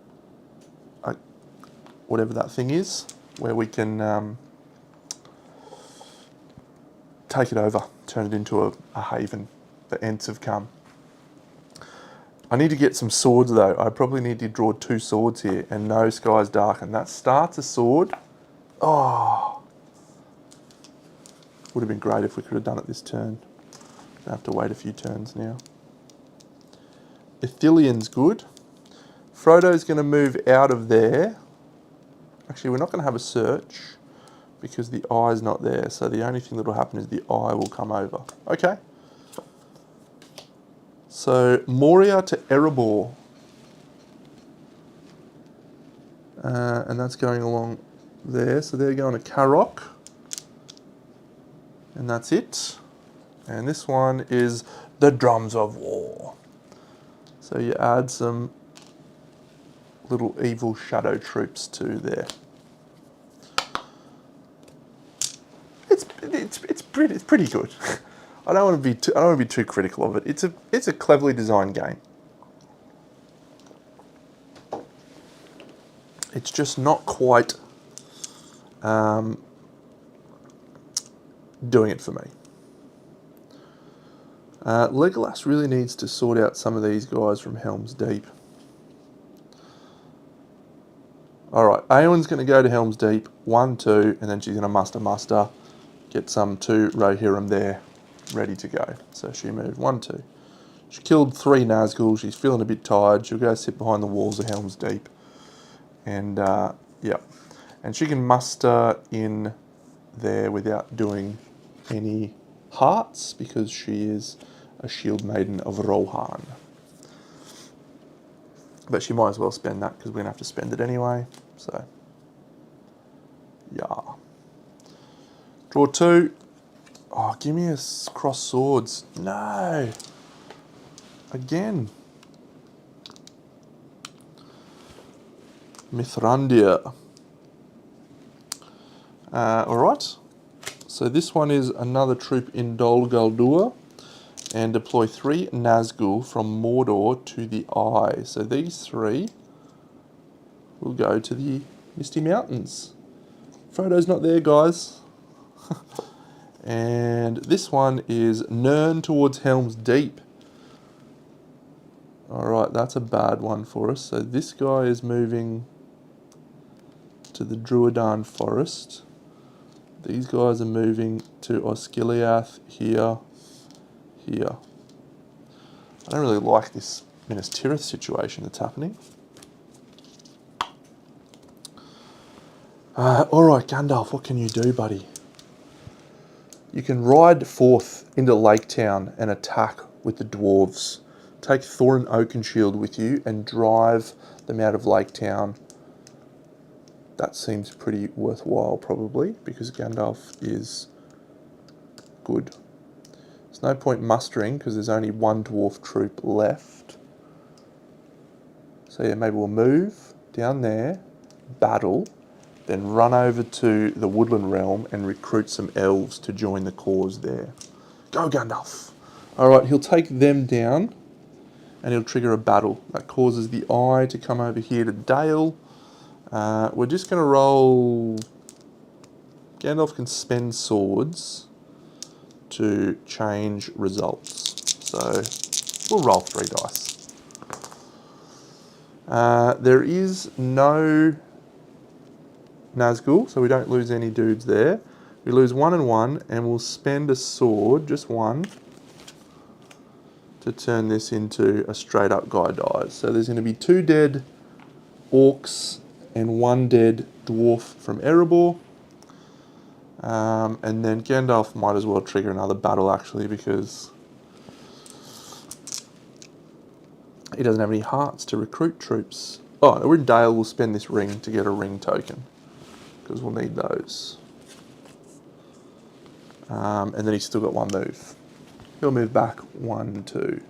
whatever that thing is, where we can take it over, turn it into a haven. The Ents have come. I need to get some swords though. I probably need to draw 2 swords here, and no Skies Darken. That starts a sword. Oh, would have been great if we could have done it this turn. I have to wait a few turns now. Ithilion's good. Frodo's going to move out of there. Actually, we're not going to have a search because the eye's not there. So the only thing that will happen is the eye will come over. Okay. So Moria to Erebor. And that's going along there. So they're going to Karok. And that's it. And this one is the Drums of War. So you add some little evil shadow troops to there. It's pretty good. I don't want to be too critical of it. It's a cleverly designed game. It's just not quite doing it for me. Legolas really needs to sort out some of these guys from Helm's Deep. Alright, Aowen's going to go to Helm's Deep, 1, 2, and then she's going to muster, get some 2 Rohirrim there, ready to go. So she moved 1, 2. She killed 3 Nazgul, she's feeling a bit tired, she'll go sit behind the walls of Helm's Deep. And, yeah. And she can muster in there without doing any hearts, because she is a shield maiden of Rohan. But she might as well spend that because we're going to have to spend it anyway. So, yeah. Draw 2. Oh, give me a cross swords. No. Again. Mithrandir. Alright. So this one is another troop in Dol Guldur. And deploy 3 Nazgul from Mordor to the Eye. So these 3 will go to the Misty Mountains. Frodo's not there, guys. And this one is Nirn towards Helm's Deep. Alright, that's a bad one for us. So this guy is moving to the Druidan Forest. These guys are moving to Osgiliath here. Here. I don't really like this Minas Tirith situation that's happening. Alright, Gandalf, what can you do, buddy? You can ride forth into Lake Town and attack with the dwarves. Take Thorin Oakenshield with you and drive them out of Lake Town. That seems pretty worthwhile, probably, because Gandalf is good. There's no point mustering because there's only one dwarf troop left. So yeah, maybe we'll move down there, battle, then run over to the Woodland Realm and recruit some elves to join the cause there. Go Gandalf! Alright, he'll take them down and he'll trigger a battle. That causes the eye to come over here to Dale. We're just going to roll... Gandalf can spend swords to change results. So we'll roll 3 dice. There is no Nazgul, so we don't lose any dudes there. We lose 1 and 1, and we'll spend a sword, just one, to turn this into a straight up guy dies. So there's going to be 2 dead orcs and 1 dead dwarf from Erebor. And then Gandalf might as well trigger another battle actually because he doesn't have any hearts to recruit troops. Oh, Dale will spend this ring to get a ring token because we'll need those. And then he's still got 1 move. He'll move back 1, 2.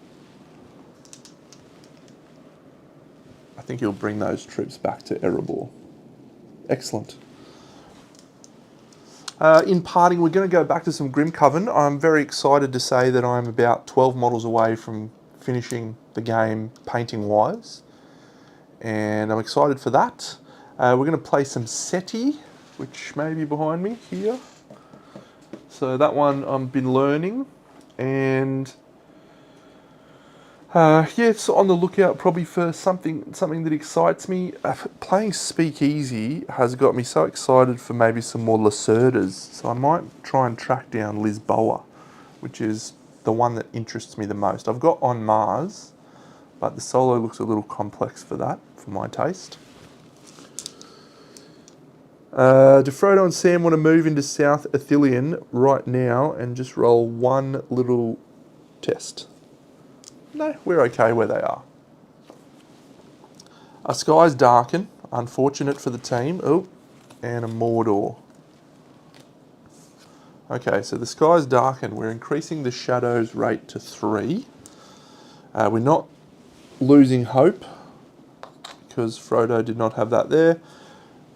I think he'll bring those troops back to Erebor. Excellent. In parting, we're going to go back to some Grim Coven. I'm very excited to say that I'm about 12 models away from finishing the game painting-wise. And I'm excited for that. We're going to play some SETI, which may be behind me here. So that one I've been learning. And yeah, it's on the lookout probably for something that excites me. Playing Speakeasy has got me so excited for maybe some more Lacerdas. So I might try and track down Lisboa, which is the one that interests me the most. I've got On Mars, but the solo looks a little complex for that, for my taste. Do Frodo and Sam want to move into South Ithilien right now and just roll one little test? No, we're okay where they are. Our skies darken, unfortunate for the team. Oh, and a Mordor. Okay, so the skies darken. We're increasing the shadows rate to 3. We're not losing hope because Frodo did not have that there.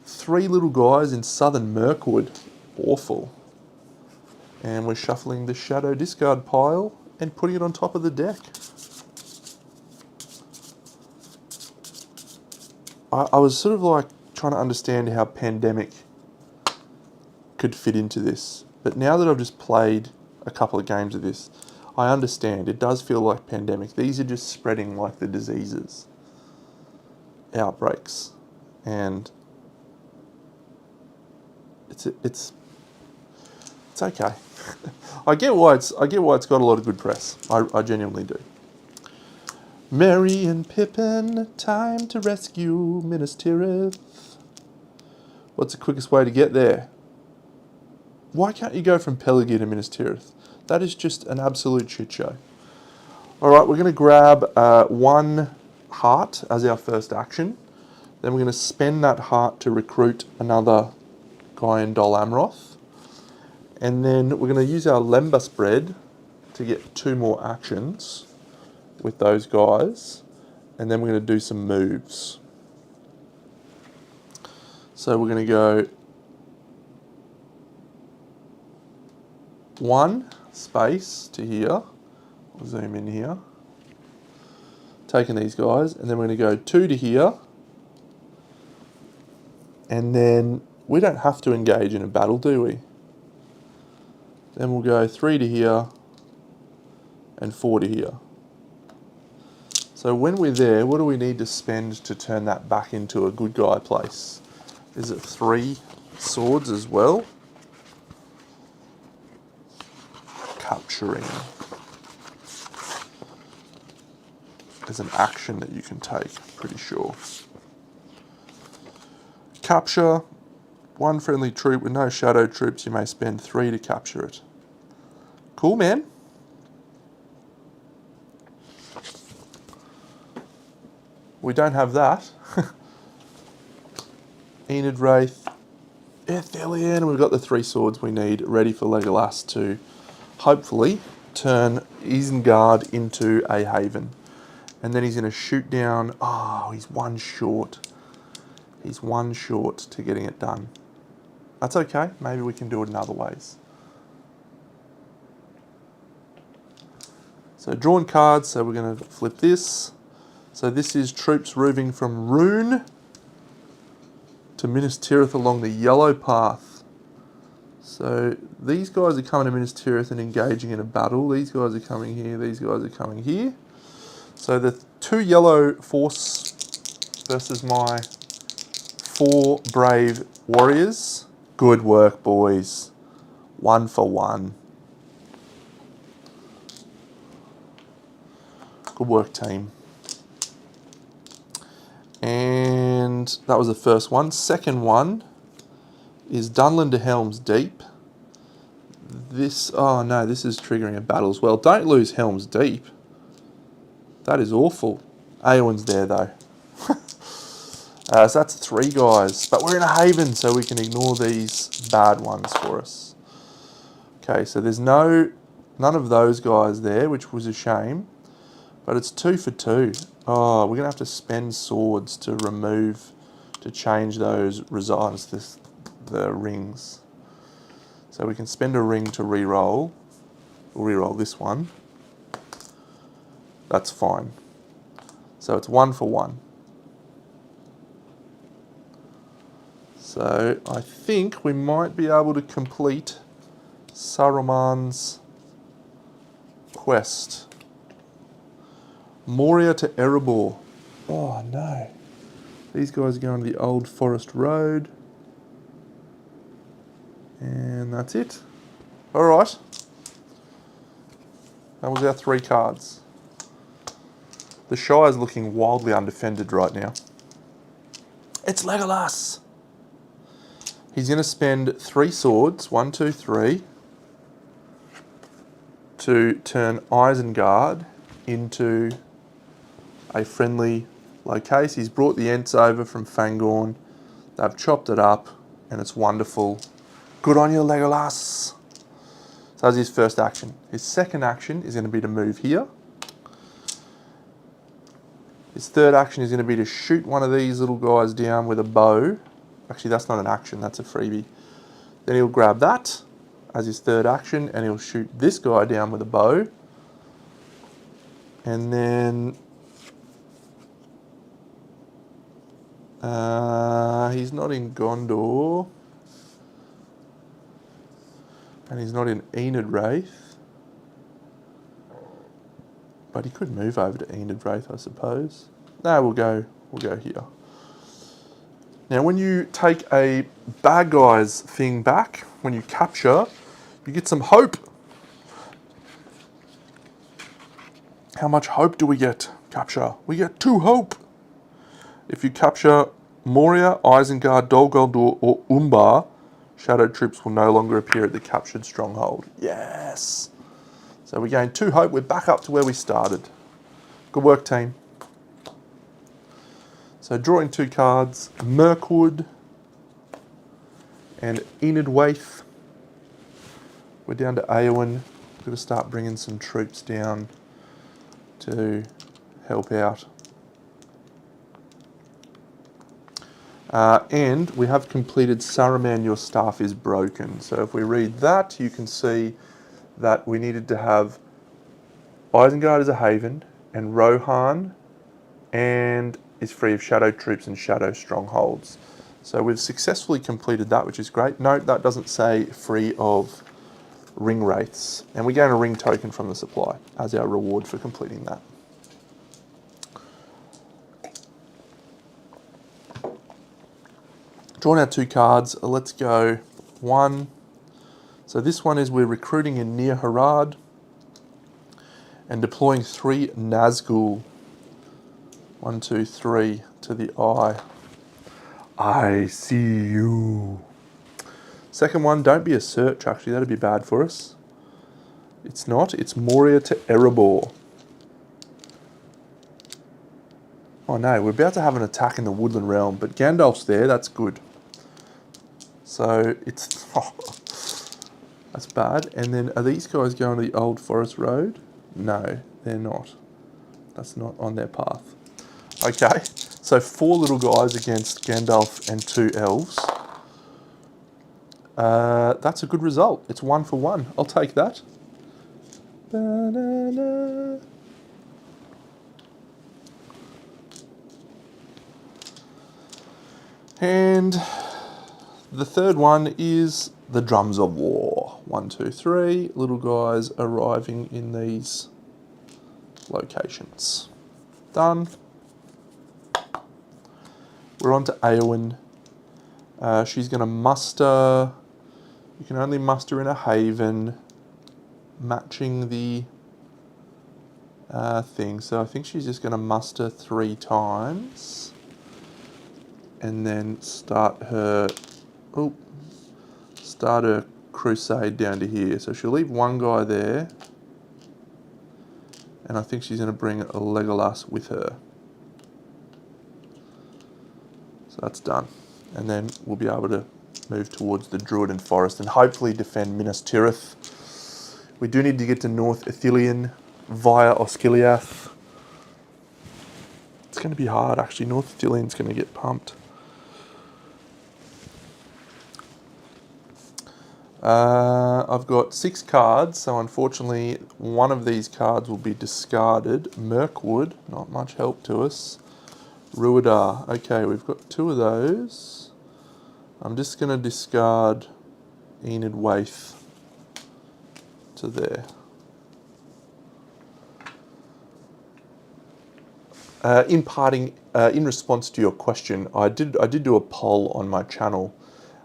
3 little guys in Southern Mirkwood. Awful. And we're shuffling the shadow discard pile and putting it on top of the deck. I was sort of like trying to understand how Pandemic could fit into this. But now that I've just played a couple of games of this, I understand. It does feel like Pandemic. These are just spreading like the diseases. Outbreaks. And it's okay. I get why it's got a lot of good press. I genuinely do. Merry and Pippin, time to rescue Minas Tirith. What's the quickest way to get there? Why can't you go from Pelargir to Minas Tirith? That is just an absolute shit show. Alright, we're going to grab 1 heart as our first action. Then we're going to spend that heart to recruit another guy in Dol Amroth. And then we're going to use our Lemba spread to get 2 more actions with those guys, and then we're going to do some moves. So we're going to go 1 space to here. I'll zoom in here. Taking these guys, and then we're going to go 2 to here. And then we don't have to engage in a battle, do we? Then we'll go 3 to here and 4 to here. So when we're there, what do we need to spend to turn that back into a good guy place? Is it 3 swords as well? Capturing. There's an action that you can take, pretty sure. Capture 1 friendly troop with no shadow troops. You may spend 3 to capture it. Cool, man. We don't have that. Enid Wraith, Ithilien. We've got the 3 swords we need ready for Legolas to hopefully turn Isengard into a haven. And then he's going to shoot down... Oh, he's one short. He's one short to getting it done. That's okay. Maybe we can do it in other ways. So drawn cards, so we're going to flip this. So this is troops moving from Rune to Minas Tirith along the yellow path. So these guys are coming to Minas Tirith and engaging in a battle. These guys are coming here, these guys are coming here. So the 2 yellow force versus my 4 brave warriors. Good work, boys. 1 for 1. Good work, team. And that was the first one. Second one is Dunlin to Helm's Deep. This, oh no, this is triggering a battle as well. Don't lose Helm's Deep. That is awful. Eowyn's there though. So that's 3 guys. But we're in a haven, so we can ignore these bad ones for us. Okay, so there's none of those guys there, which was a shame. But it's 2 for 2. Oh, we're going to have to spend swords to change those results, the rings. So we can spend a ring to re-roll. We'll re-roll this one. That's fine. So it's 1 for 1. So I think we might be able to complete Saruman's quest. Moria to Erebor. Oh no. These guys are going to the Old Forest Road. And that's it. Alright. That was our 3 cards. The Shire's looking wildly undefended right now. It's Legolas! He's going to spend 3 swords, 1, 2, 3, to turn Isengard into a friendly locase. He's brought the Ents over from Fangorn. They've chopped it up, and it's wonderful. Good on you, Legolas. So that's his first action. His second action is going to be to move here. His third action is going to be to shoot one of these little guys down with a bow. Actually, that's not an action, that's a freebie. Then he'll grab that as his third action, and he'll shoot this guy down with a bow. And then he's not in Gondor, and he's not in Enid Wraith, but he could move over to Enid Wraith, I suppose. No, we'll go here. Now, when you take a bad guy's thing back, when you capture, you get some hope. How much hope do we get? Capture. We get 2 hope. If you capture Moria, Isengard, Dol Guldur, or Umbar, shadow troops will no longer appear at the captured stronghold. Yes! So we gain 2 hope. We're back up to where we started. Good work, team. So drawing 2 cards, Mirkwood and Enid Wraith. We're down to Eowyn. We've got to start bringing some troops down to help out. And we have completed Saruman, your staff is broken. So if we read that, you can see that we needed to have Isengard as a haven, and Rohan and is free of shadow troops and shadow strongholds. So we've successfully completed that, which is great. Note that doesn't say free of ring wraiths. And we gain a ring token from the supply as our reward for completing that. Drawn out 2 cards. Let's go 1. So this one is we're recruiting in Near Harad and deploying 3 Nazgul. 1, 2, 3 to the eye. I see you. Second one, don't be a search, actually, that'd be bad for us. It's not, it's Moria to Erebor. Oh no, we're about to have an attack in the Woodland Realm, but Gandalf's there, that's good. So it's, That's bad. And then are these guys going to the Old Forest Road? No, they're not. That's not on their path. Okay, so 4 little guys against Gandalf and 2 elves. That's a good result. It's 1 for 1. I'll take that. Ba-da-da. And the third one is the Drums of War. 1, 2, 3. Little guys arriving in these locations. Done. We're on to Eowyn. She's going to muster. You can only muster in a haven, matching the thing. So I think she's just going to muster 3 times, and then start her crusade down to here. So she'll leave 1 guy there, and I think she's going to bring a Legolas with her. So that's done. And then we'll be able to move towards the Druiden Forest and hopefully defend Minas Tirith. We do need to get to North Ithilien via Osgiliath. It's going to be hard, actually. North Ithilien's going to get pumped. I've got 6 cards, so unfortunately one of these cards will be discarded. Mirkwood, not much help to us. Ruidar, okay, we've got 2 of those. I'm just going to discard Enid Waith to there. In response to your question, I did do a poll on my channel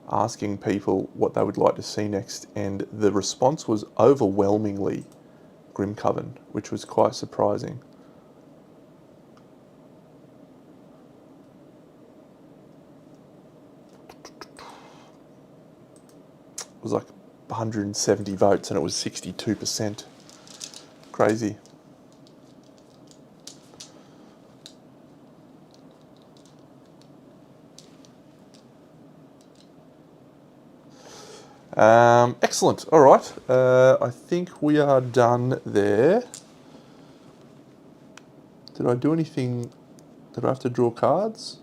asking people what they would like to see next, and the response was overwhelmingly Grim Coven, which was quite surprising. It was like 170 votes and it was 62%. Crazy. Excellent. All right. I think we are done there. Did I do anything? Did I have to draw cards?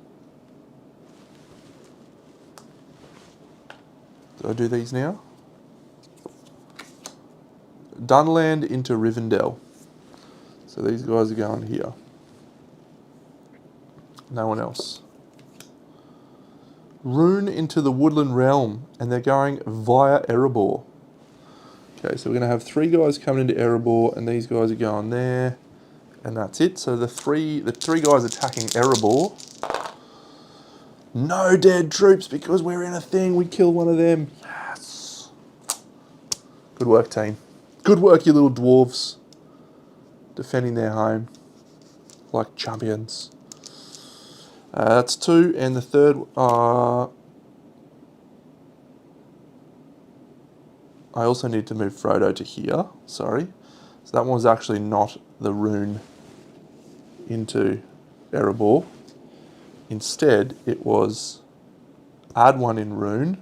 Do I do these now? Dunland into Rivendell. So these guys are going here. No one else. Rune into the Woodland Realm, and they're going via Erebor. Okay, so we're going to have 3 guys coming into Erebor, and these guys are going there, and that's it. So the three guys attacking Erebor. No dead troops because we're in a thing. We kill one of them. Yes. Good work, team. Good work, you little dwarves. Defending their home like champions. That's 2, and the third. I also need to move Frodo to here. Sorry. So that one was actually not the rune into Erebor. Instead, it was add 1 in rune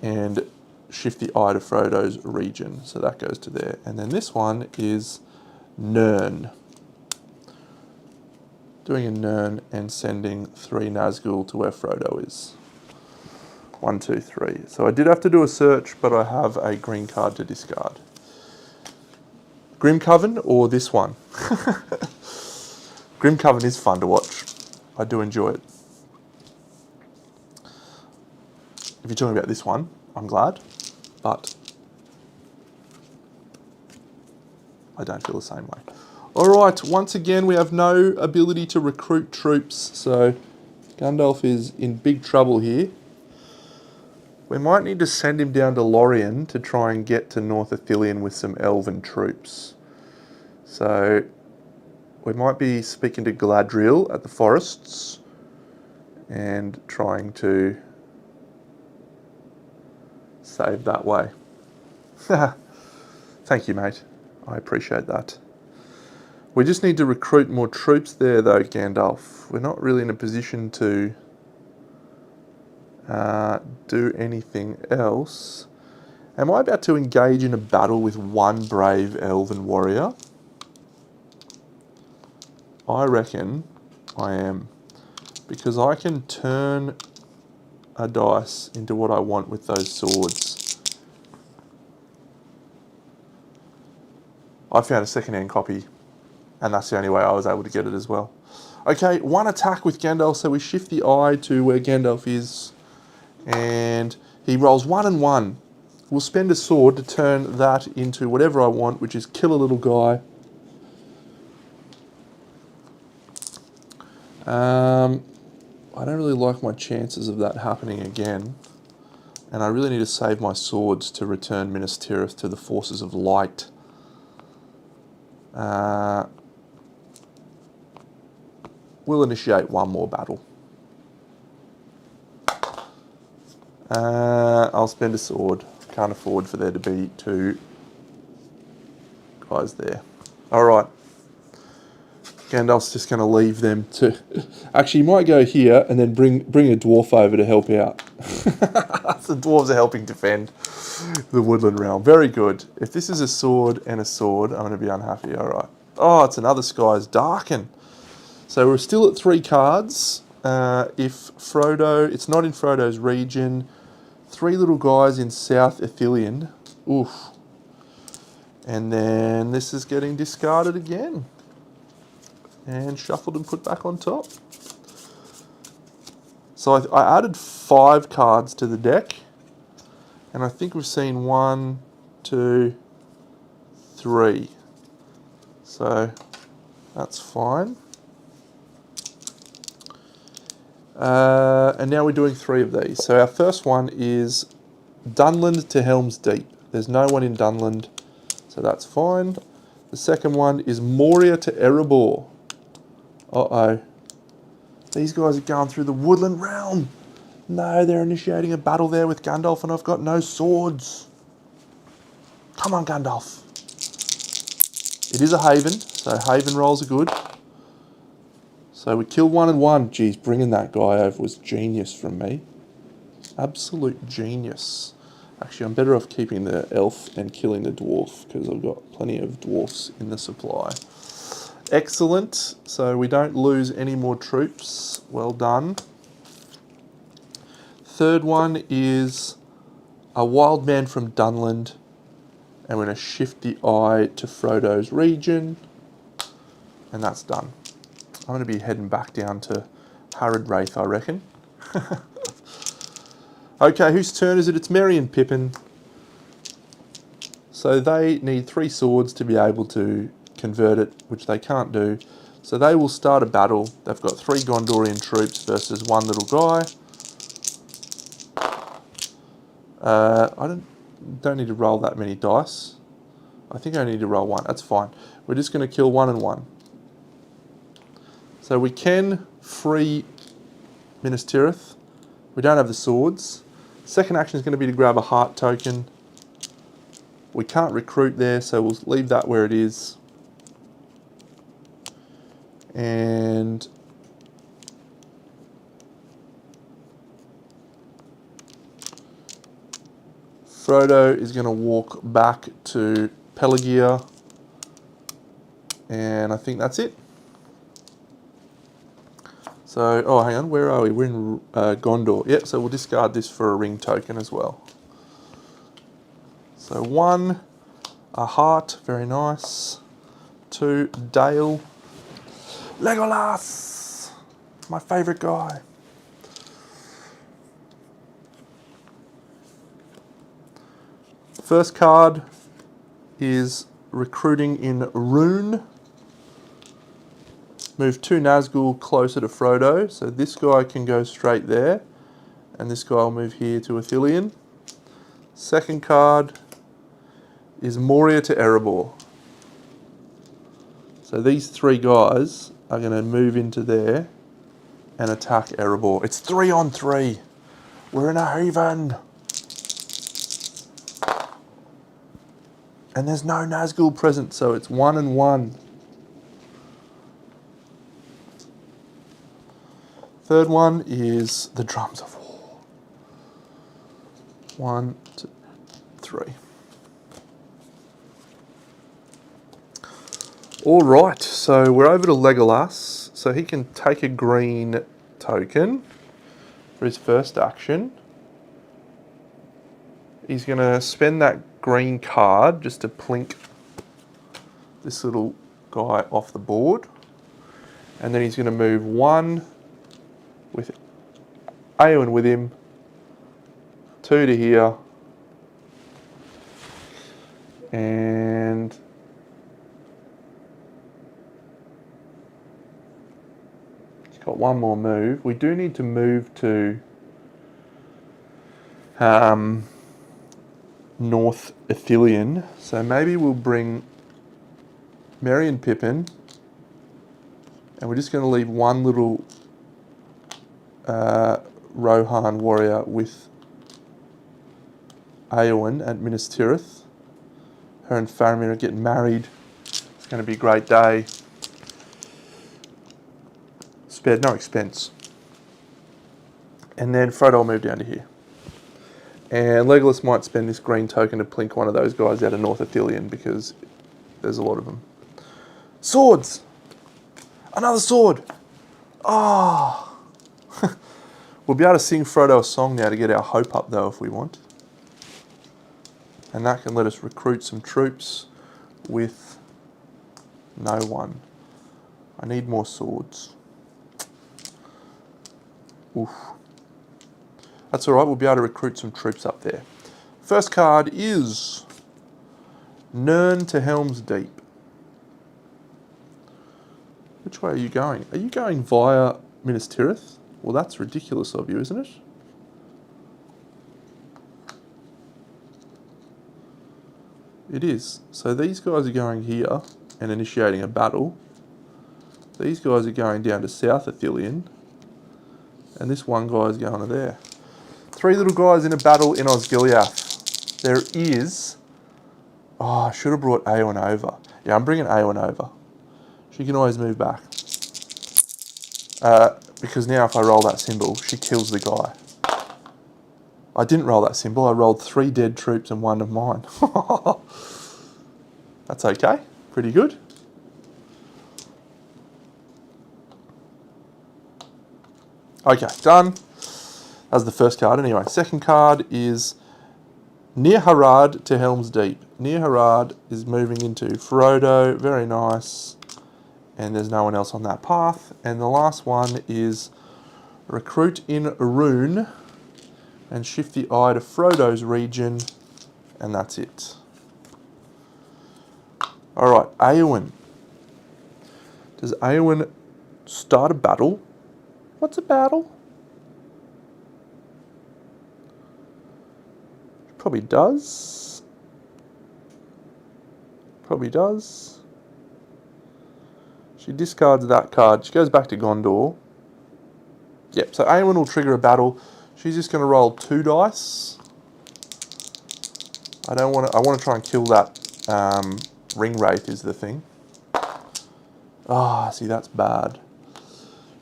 and shift the eye to Frodo's region. So that goes to there. And then this one is Nirn. Doing a Nirn and sending 3 Nazgul to where Frodo is. 1, 2, 3. So I did have to do a search, but I have a green card to discard. Grim Coven or this one? Grim Coven is fun to watch. I do enjoy it. If you're talking about this one, I'm glad, but I don't feel the same way. All right, once again, we have no ability to recruit troops, so Gandalf is in big trouble here. We might need to send him down to Lorien to try and get to North Ithilien with some elven troops. So we might be speaking to Galadriel at the forests and trying to save that way. Thank you, mate. I appreciate that. We just need to recruit more troops there, though, Gandalf. We're not really in a position to do anything else. Am I about to engage in a battle with one brave elven warrior? I reckon I am. Because I can turn a dice into what I want with those swords. I found a second-hand copy, and that's the only way I was able to get it as well. Okay, one attack with Gandalf, so we shift the eye to where Gandalf is, and he rolls 1 and 1. We'll spend a sword to turn that into whatever I want, which is kill a little guy. I don't really like my chances of that happening again. And I really need to save my swords to return Minas Tirith to the forces of light. We'll initiate one more battle. I'll spend a sword. Can't afford for there to be 2 guys there. Alright. Gandalf's just going to leave them to... Actually, he might go here and then bring a dwarf over to help out. The dwarves are helping defend the woodland realm. Very good. If this is a sword and a sword, I'm going to be unhappy. Alright. Oh, it's another Sky's Darken. So we're still at 3 cards. If Frodo... It's not in Frodo's region. 3 little guys in South Ithilien. Oof. And then this is getting discarded again. And shuffled and put back on top. So I added 5 cards to the deck. And I think we've seen 1, 2, 3. So that's fine. And now we're doing 3 of these. So our first one is Dunland to Helm's Deep. There's no one in Dunland, so that's fine. The second one is Moria to Erebor. Uh-oh. These guys are going through the woodland realm. No, they're initiating a battle there with Gandalf and I've got no swords. Come on, Gandalf. It is a Haven, so Haven rolls are good. So we kill 1 and 1. Geez, bringing that guy over was genius from me. Absolute genius. Actually, I'm better off keeping the elf and killing the dwarf because I've got plenty of dwarfs in the supply. Excellent. So we don't lose any more troops. Well done. Third one is a wild man from Dunland. And we're going to shift the eye to Frodo's region. And that's done. I'm going to be heading back down to Harad Wraith, I reckon. Okay, whose turn is it? It's Merry and Pippin. So they need 3 swords to be able to convert it, which they can't do. So they will start a battle. They've got 3 Gondorian troops versus 1 little guy. I don't need to roll that many dice. I think I need to roll 1. That's fine. We're just going to kill 1 and 1. So we can free Minas Tirith. We don't have the swords. Second action is going to be to grab a heart token. We can't recruit there, so we'll leave that where it is. And Frodo is going to walk back to Pelagia. And I think that's it. So, oh, hang on, where are we? We're in Gondor. Yep, so we'll discard this for a ring token as well. So 1, a heart, very nice. 2, Dale. Legolas! My favourite guy. First card is recruiting in Rune. Move 2 Nazgul closer to Frodo, so this guy can go straight there, and this guy will move here to Ithilien. Second card is Moria to Erebor. So these 3 guys are going to move into there and attack Erebor. It's 3 on 3. We're in a haven. And there's no Nazgul present, so it's 1 and 1. Third one is the Drums of War. 1, 2, 3. Alright, so we're over to Legolas. So he can take a green token for his first action. He's going to spend that green card just to plink this little guy off the board. And then he's going to move 1 with Eowyn with him, 2 to here, and he's got 1 more move. We do need to move to North Ithilien, so maybe we'll bring Merry and Pippin, and we're just going to leave 1 little Rohan warrior with Eowyn at Minas Tirith. Her and Faramir are getting married. It's going to be a great day. Spared no expense. And then Frodo will move down to here. And Legolas might spend this green token to plink one of those guys out of North Ithilien because there's a lot of them. Swords! Another sword! Ah! Oh. We'll be able to sing Frodo a song now to get our hope up though if we want. And that can let us recruit some troops with no one. I need more swords. Oof. That's alright, we'll be able to recruit some troops up there. First card is Nirn to Helm's Deep. Which way are you going? Are you going via Minas Tirith? Well, that's ridiculous of you, isn't it? It is. So these guys are going here and initiating a battle. These guys are going down to South Ithilien. And this one guy is going to there. 3 little guys in a battle in Osgiliath. There is... Oh, I should have brought Eowyn over. Yeah, I'm bringing Eowyn over. She can always move back. Because now if I roll that symbol, she kills the guy. I didn't roll that symbol. I rolled 3 dead troops and 1 of mine. That's okay. Pretty good. Okay, done. That was the first card anyway. Second card is Near Harad to Helm's Deep. Near Harad is moving into Frodo. Very nice. And there's no one else on that path. And the last one is Recruit in Arun and shift the eye to Frodo's region. And that's it. Alright, Eowyn. Does Eowyn start a battle? What's a battle? Probably does. Probably does. She discards that card. She goes back to Gondor. Yep, so Eowyn will trigger a battle. She's just going to roll 2 dice. I want to try and kill that ring wraith is the thing. Ah, see, that's bad.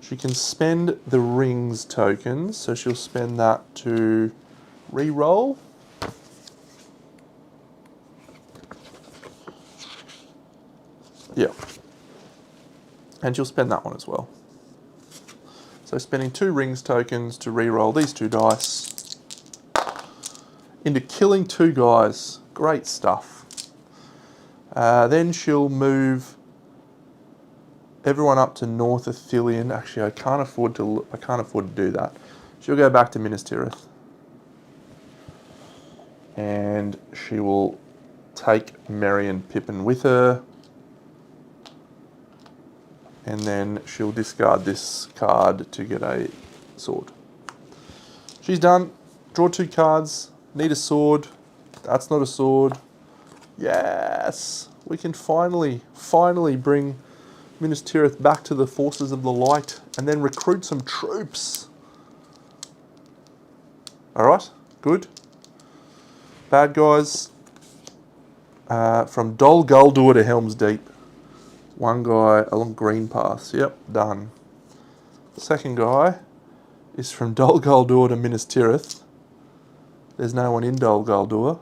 She can spend the rings tokens, so she'll spend that to re-roll. Yeah. And she'll spend that one as well. So spending 2 rings tokens to re-roll these 2 dice into killing 2 guys. Great stuff. Then she'll move everyone up to North Ithilien. Actually, I can't afford to do that. She'll go back to Minas Tirith. And she will take Merry and Pippin with her. And then she'll discard this card to get a sword. She's done. Draw 2 cards. Need a sword. That's not a sword. Yes! We can finally bring Minas Tirith back to the forces of the light and then recruit some troops. Alright, good. Bad guys. From Dol Guldur to Helm's Deep. 1 guy along green paths. Yep, done. The second guy is from Dol Guldur to Minas Tirith. There's no one in Dol Guldur.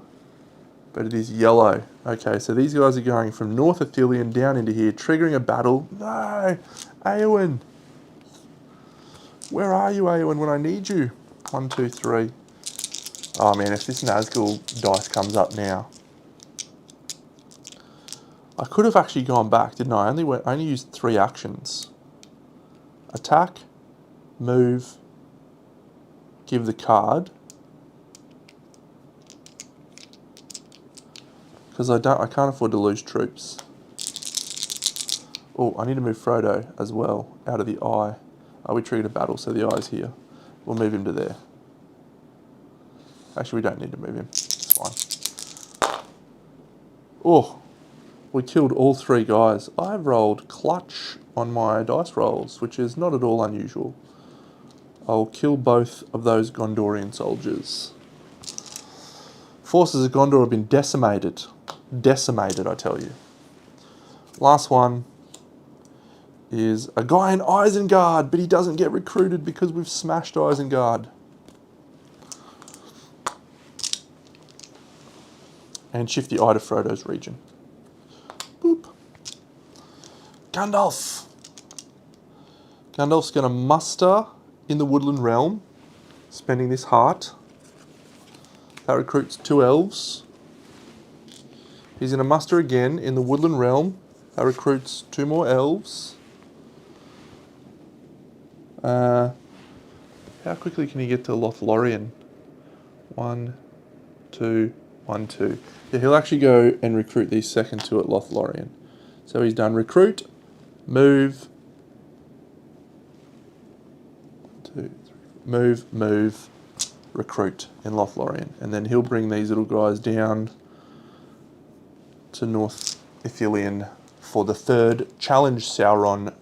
but it is yellow. Okay, so these guys are going from North Athelion down into here, triggering a battle. No! Eowyn! Where are you, Eowyn, when I need you? 1, 2, 3. Oh man, if this Nazgul dice comes up now. I could have actually gone back, didn't I? I only used 3 actions. Attack, move, give the card. Because I can't afford to lose troops. Oh, I need to move Frodo as well, out of the eye. Oh, we triggered a battle, so the eye's here. We'll move him to there. Actually, we don't need to move him. It's fine. Oh, we killed all 3 guys. I've rolled clutch on my dice rolls, which is not at all unusual. I'll kill both of those Gondorian soldiers. Forces of Gondor have been decimated. Decimated, I tell you. Last one is a guy in Isengard, but he doesn't get recruited because we've smashed Isengard. And shift the eye to Frodo's region. Boop. Gandalf. Gandalf's going to muster in the Woodland Realm, spending this heart. That recruits 2 elves. He's going to muster again in the Woodland Realm. That recruits 2 more elves. How quickly can he get to Lothlorien? 1, 2, 1, 2. Yeah, he'll actually go and recruit these second 2 at Lothlorien. So he's done recruit, move, 1, 2, 3, move, recruit in Lothlorien. And then he'll bring these little guys down to North Ithilien for the 3rd Challenge Sauron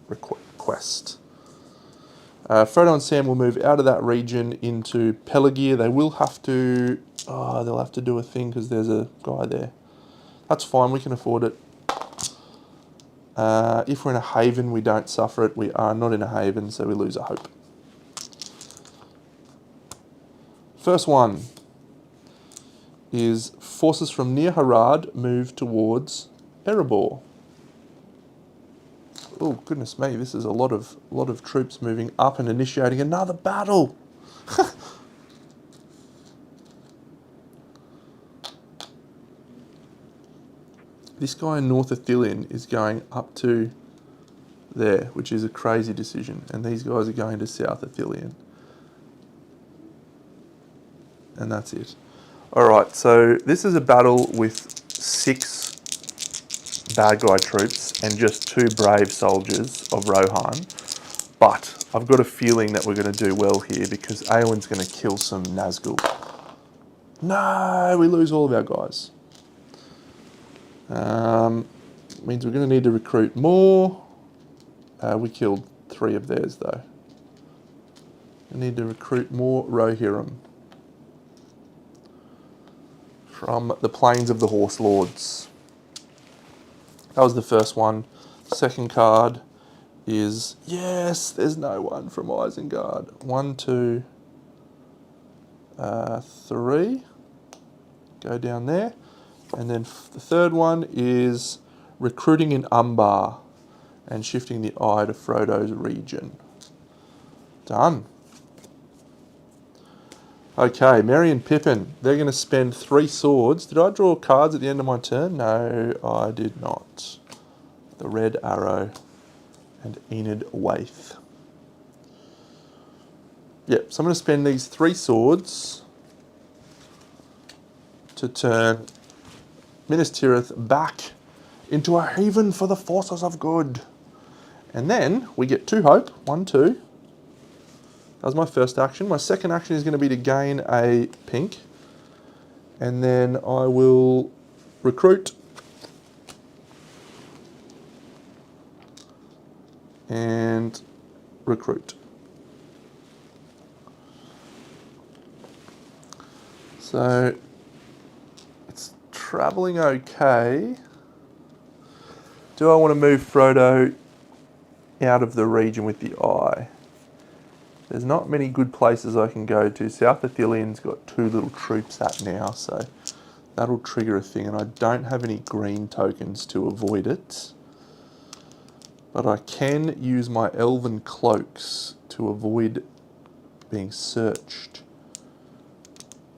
quest. Frodo and Sam will move out of that region into Pelargir. They will have to... Oh, they'll have to do a thing because there's a guy there. That's fine, we can afford it. If we're in a haven, we don't suffer it. We are not in a haven, so we lose a hope. First one is forces from near Harad move towards Erebor. Oh goodness me! This is a lot of troops moving up and initiating another battle. This guy in North Athelion is going up to there, which is a crazy decision, and these guys are going to South Athelion. And that's it. Alright, so this is a battle with 6 bad guy troops and just 2 brave soldiers of Rohan. But I've got a feeling that we're going to do well here because Eowyn's going to kill some Nazgul. No, we lose all of our guys. Means we're going to need to recruit more. We killed 3 of theirs though. We need to recruit more Rohirrim from the Plains of the Horse Lords. That was the first one. Second card is, yes, there's no one from Isengard. 1, 2, 3. Go down there. And then the third one is recruiting in Umbar and shifting the eye to Frodo's region. Done. Okay, Merry and Pippin, they're going to spend 3 swords. Did I draw cards at the end of my turn? No, I did not. The Red Arrow and Enid Waith. Yep, so I'm going to spend these 3 swords to turn Minas Tirith back into a haven for the forces of good. And then we get 2 hope. 1, 2. That was my first action. My second action is going to be to gain a pink. And then I will recruit. And recruit. So it's travelling okay. Do I want to move Frodo out of the region with the eye? There's not many good places I can go to. South Athelion's got 2 little troops at now, so that'll trigger a thing, and I don't have any green tokens to avoid it. But I can use my elven cloaks to avoid being searched.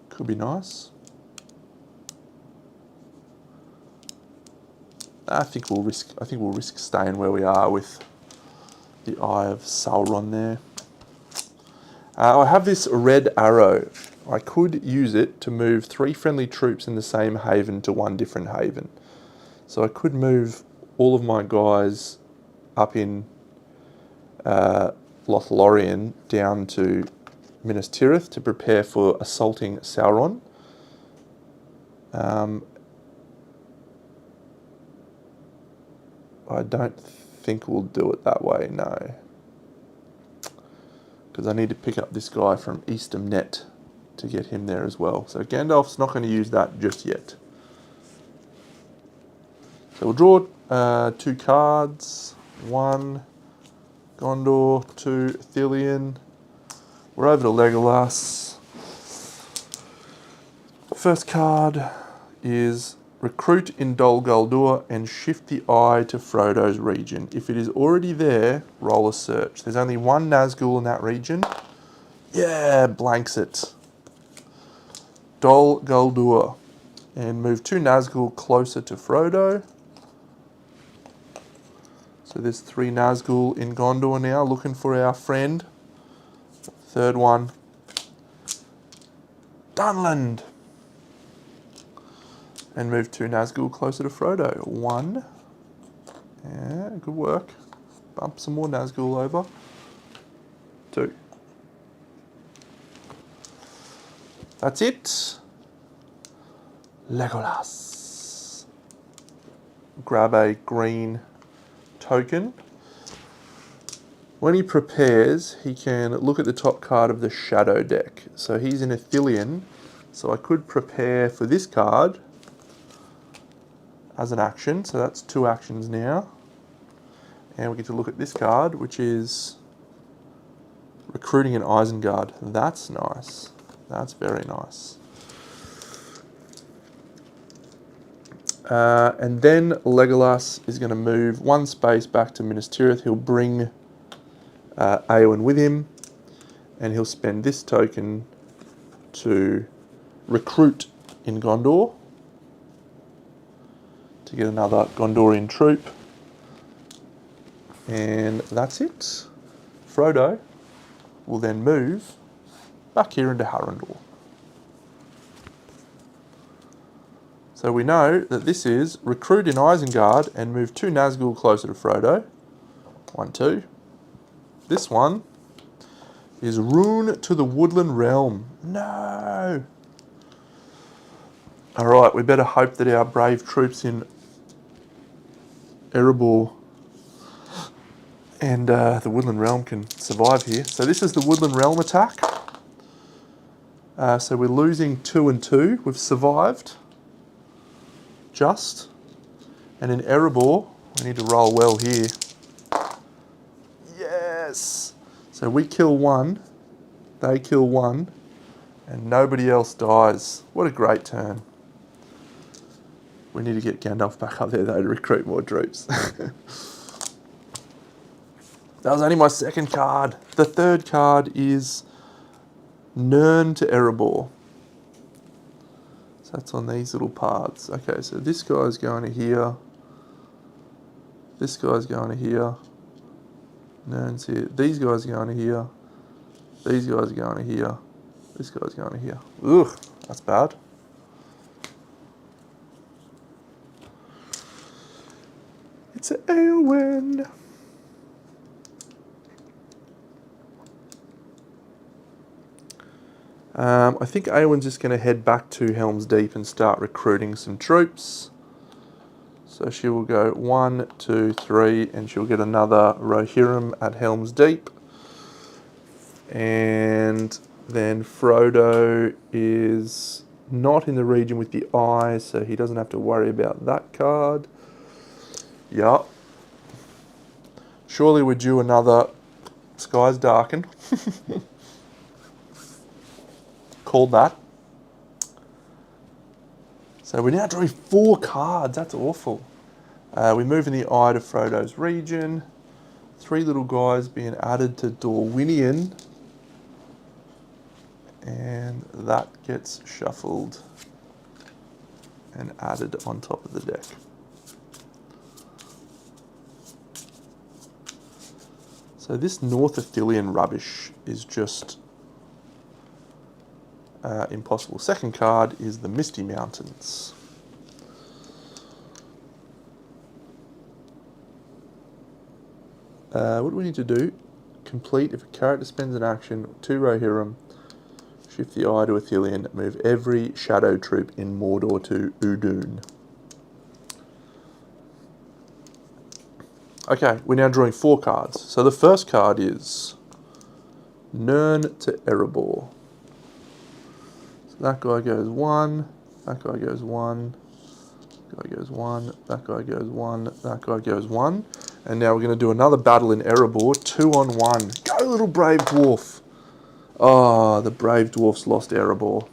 Could be nice. I think we'll risk staying where we are with the Eye of Sauron there. I have this red arrow. I could use it to move 3 friendly troops in the same haven to 1 different haven. So I could move all of my guys up in Lothlorien down to Minas Tirith to prepare for assaulting Sauron. I don't think we'll do it that way, no. Because I need to pick up this guy from Eastern Net to get him there as well. So Gandalf's not going to use that just yet. So we'll draw 2 cards. 1 Gondor, 2 Ithilien. We're over to Legolas. First card is recruit in Dol Guldur and shift the eye to Frodo's region. If it is already there, roll a search. There's only 1 Nazgul in that region. Yeah, blanks it. Dol Guldur. And move 2 Nazgul closer to Frodo. So there's 3 Nazgul in Gondor now looking for our friend. Third one. Dunland. And move 2 Nazgul closer to Frodo. 1. Yeah, good work. Bump some more Nazgul over. 2. That's it. Legolas. Grab a green token. When he prepares, he can look at the top card of the shadow deck. So he's an Ithilien. So I could prepare for this card as an action, so that's 2 actions now. And we get to look at this card, which is recruiting an Isengard. That's nice. That's very nice. And then Legolas is going to move 1 space back to Minas Tirith. He'll bring Eowyn with him, and he'll spend this token to recruit in Gondor, to get another Gondorian troop. And that's it. Frodo will then move back here into Harrenhal. So we know that this is recruit in Isengard and move 2 Nazgul closer to Frodo. 1, 2. This one is rune to the Woodland Realm. No! Alright, we better hope that our brave troops in Erebor and the Woodland Realm can survive here. So this is the Woodland Realm attack. So we're losing 2 and 2. We've survived. Just. And in Erebor, we need to roll well here. Yes! So we kill 1, they kill 1, and nobody else dies. What a great turn. We need to get Gandalf back up there though to recruit more troops. That was only my 2nd card. The 3rd card is Nirn to Erebor. So that's on these little paths. Okay, so this guy's going to here. This guy's going to here. Nirn's here. These guys are going to here. These guys are going to here. This guy's going to here. Ugh, that's bad. It's an Eowyn. I think Eowyn's just going to head back to Helm's Deep and start recruiting some troops. So she will go 1, 2, 3, and she'll get another Rohirrim at Helm's Deep. And then Frodo is not in the region with the eye, so he doesn't have to worry about that card. Yup. Surely we're due another Skies Darken. Called that. So we're now drawing 4 cards. That's awful. We're moving the eye to Frodo's region. 3 little guys being added to Dorwinion. And that gets shuffled and added on top of the deck. So this North Athelian rubbish is just impossible. Second card is the Misty Mountains. What do we need to do? Complete if a character spends an action to Rohirrim, shift the eye to Athelian, move every shadow troop in Mordor to Udun. Okay, we're now drawing 4 cards. So the first card is Nirn to Erebor. So that guy goes 1, that guy goes 1, that guy goes 1, that guy goes 1, that guy goes 1. And now we're going to do another battle in Erebor, 2 on 1. Go, little brave dwarf. Oh, the brave dwarf's lost Erebor.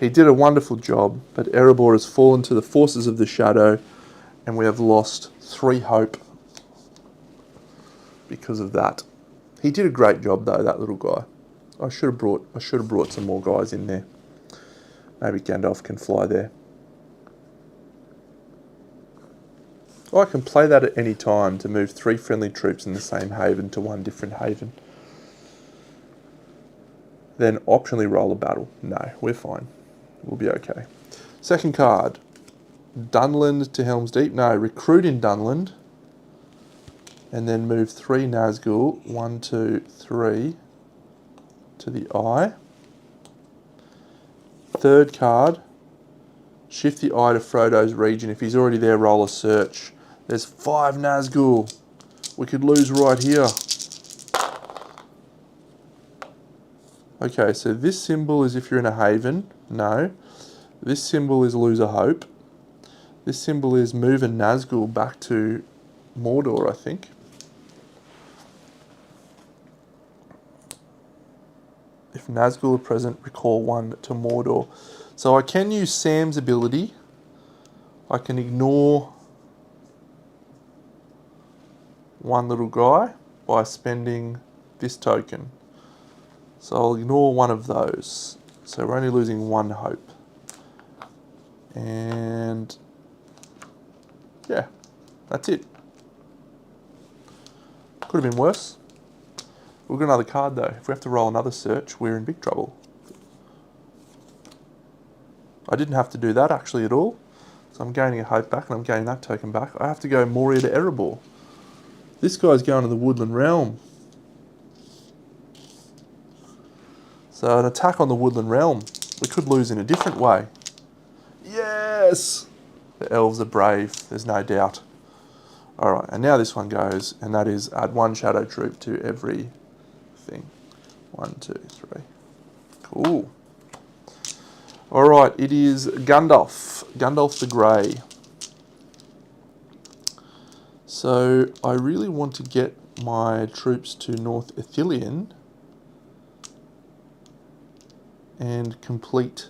He did a wonderful job, but Erebor has fallen to the forces of the shadow, and we have lost 3 hope because of that. He did a great job though, that little guy. I should have brought some more guys in there. Maybe Gandalf can fly there. I can play that at any time to move 3 friendly troops in the same haven to 1 different haven. Then optionally roll a battle. No, we're fine. We'll be okay. Second card. Dunland to Helm's Deep. No, recruit in Dunland. And then move 3 Nazgul. 1, 2, 3 to the eye. Third card. Shift the eye to Frodo's region. If he's already there, roll a search. There's 5 Nazgul. We could lose right here. Okay, so this symbol is if you're in a haven. No. This symbol is lose a hope. This symbol is move a Nazgul back to Mordor, I think. If Nazgul are present, recall 1 to Mordor. So I can use Sam's ability. I can ignore 1 little guy by spending this token. So I'll ignore 1 of those. So we're only losing 1 hope. And yeah, that's it. Could have been worse. We've got another card though. If we have to roll another search, we're in big trouble. I didn't have to do that actually at all. So I'm gaining a hope back and I'm gaining that token back. I have to go Moria to Erebor. This guy's going to the Woodland Realm. So an attack on the Woodland Realm. We could lose in a different way. Yes! The elves are brave, there's no doubt. Alright, and now this one goes, and that is add 1 shadow troop to every thing. 1, 2, 3. Cool. Alright, it is Gandalf. Gandalf the Grey. So I really want to get my troops to North Ithilien and complete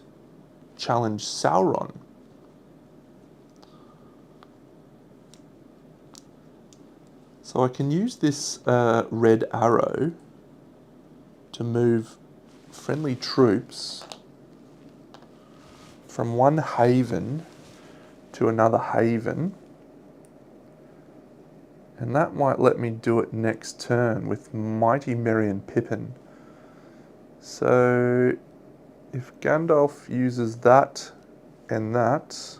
challenge Sauron. So I can use this red arrow to move friendly troops from 1 haven to another haven. And that might let me do it next turn with Mighty Merry and Pippin. So if Gandalf uses that and that.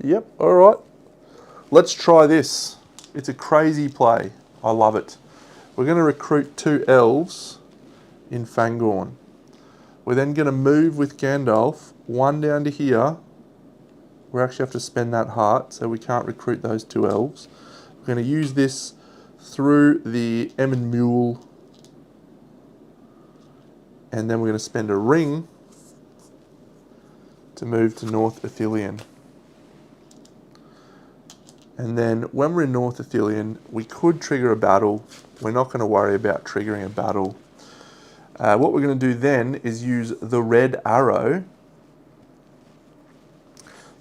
Yep, alright. Let's try this. It's a crazy play. I love it. We're going to recruit 2 elves in Fangorn. We're then going to move with Gandalf 1 down to here. We actually have to spend that heart, so we can't recruit those 2 elves. We're going to use this through the Emyn Muil, and then we're going to spend a ring to move to North Ithilien. And then when we're in North Ithilien, we could trigger a battle. We're not going to worry about triggering a battle. What we're going to do then is use the red arrow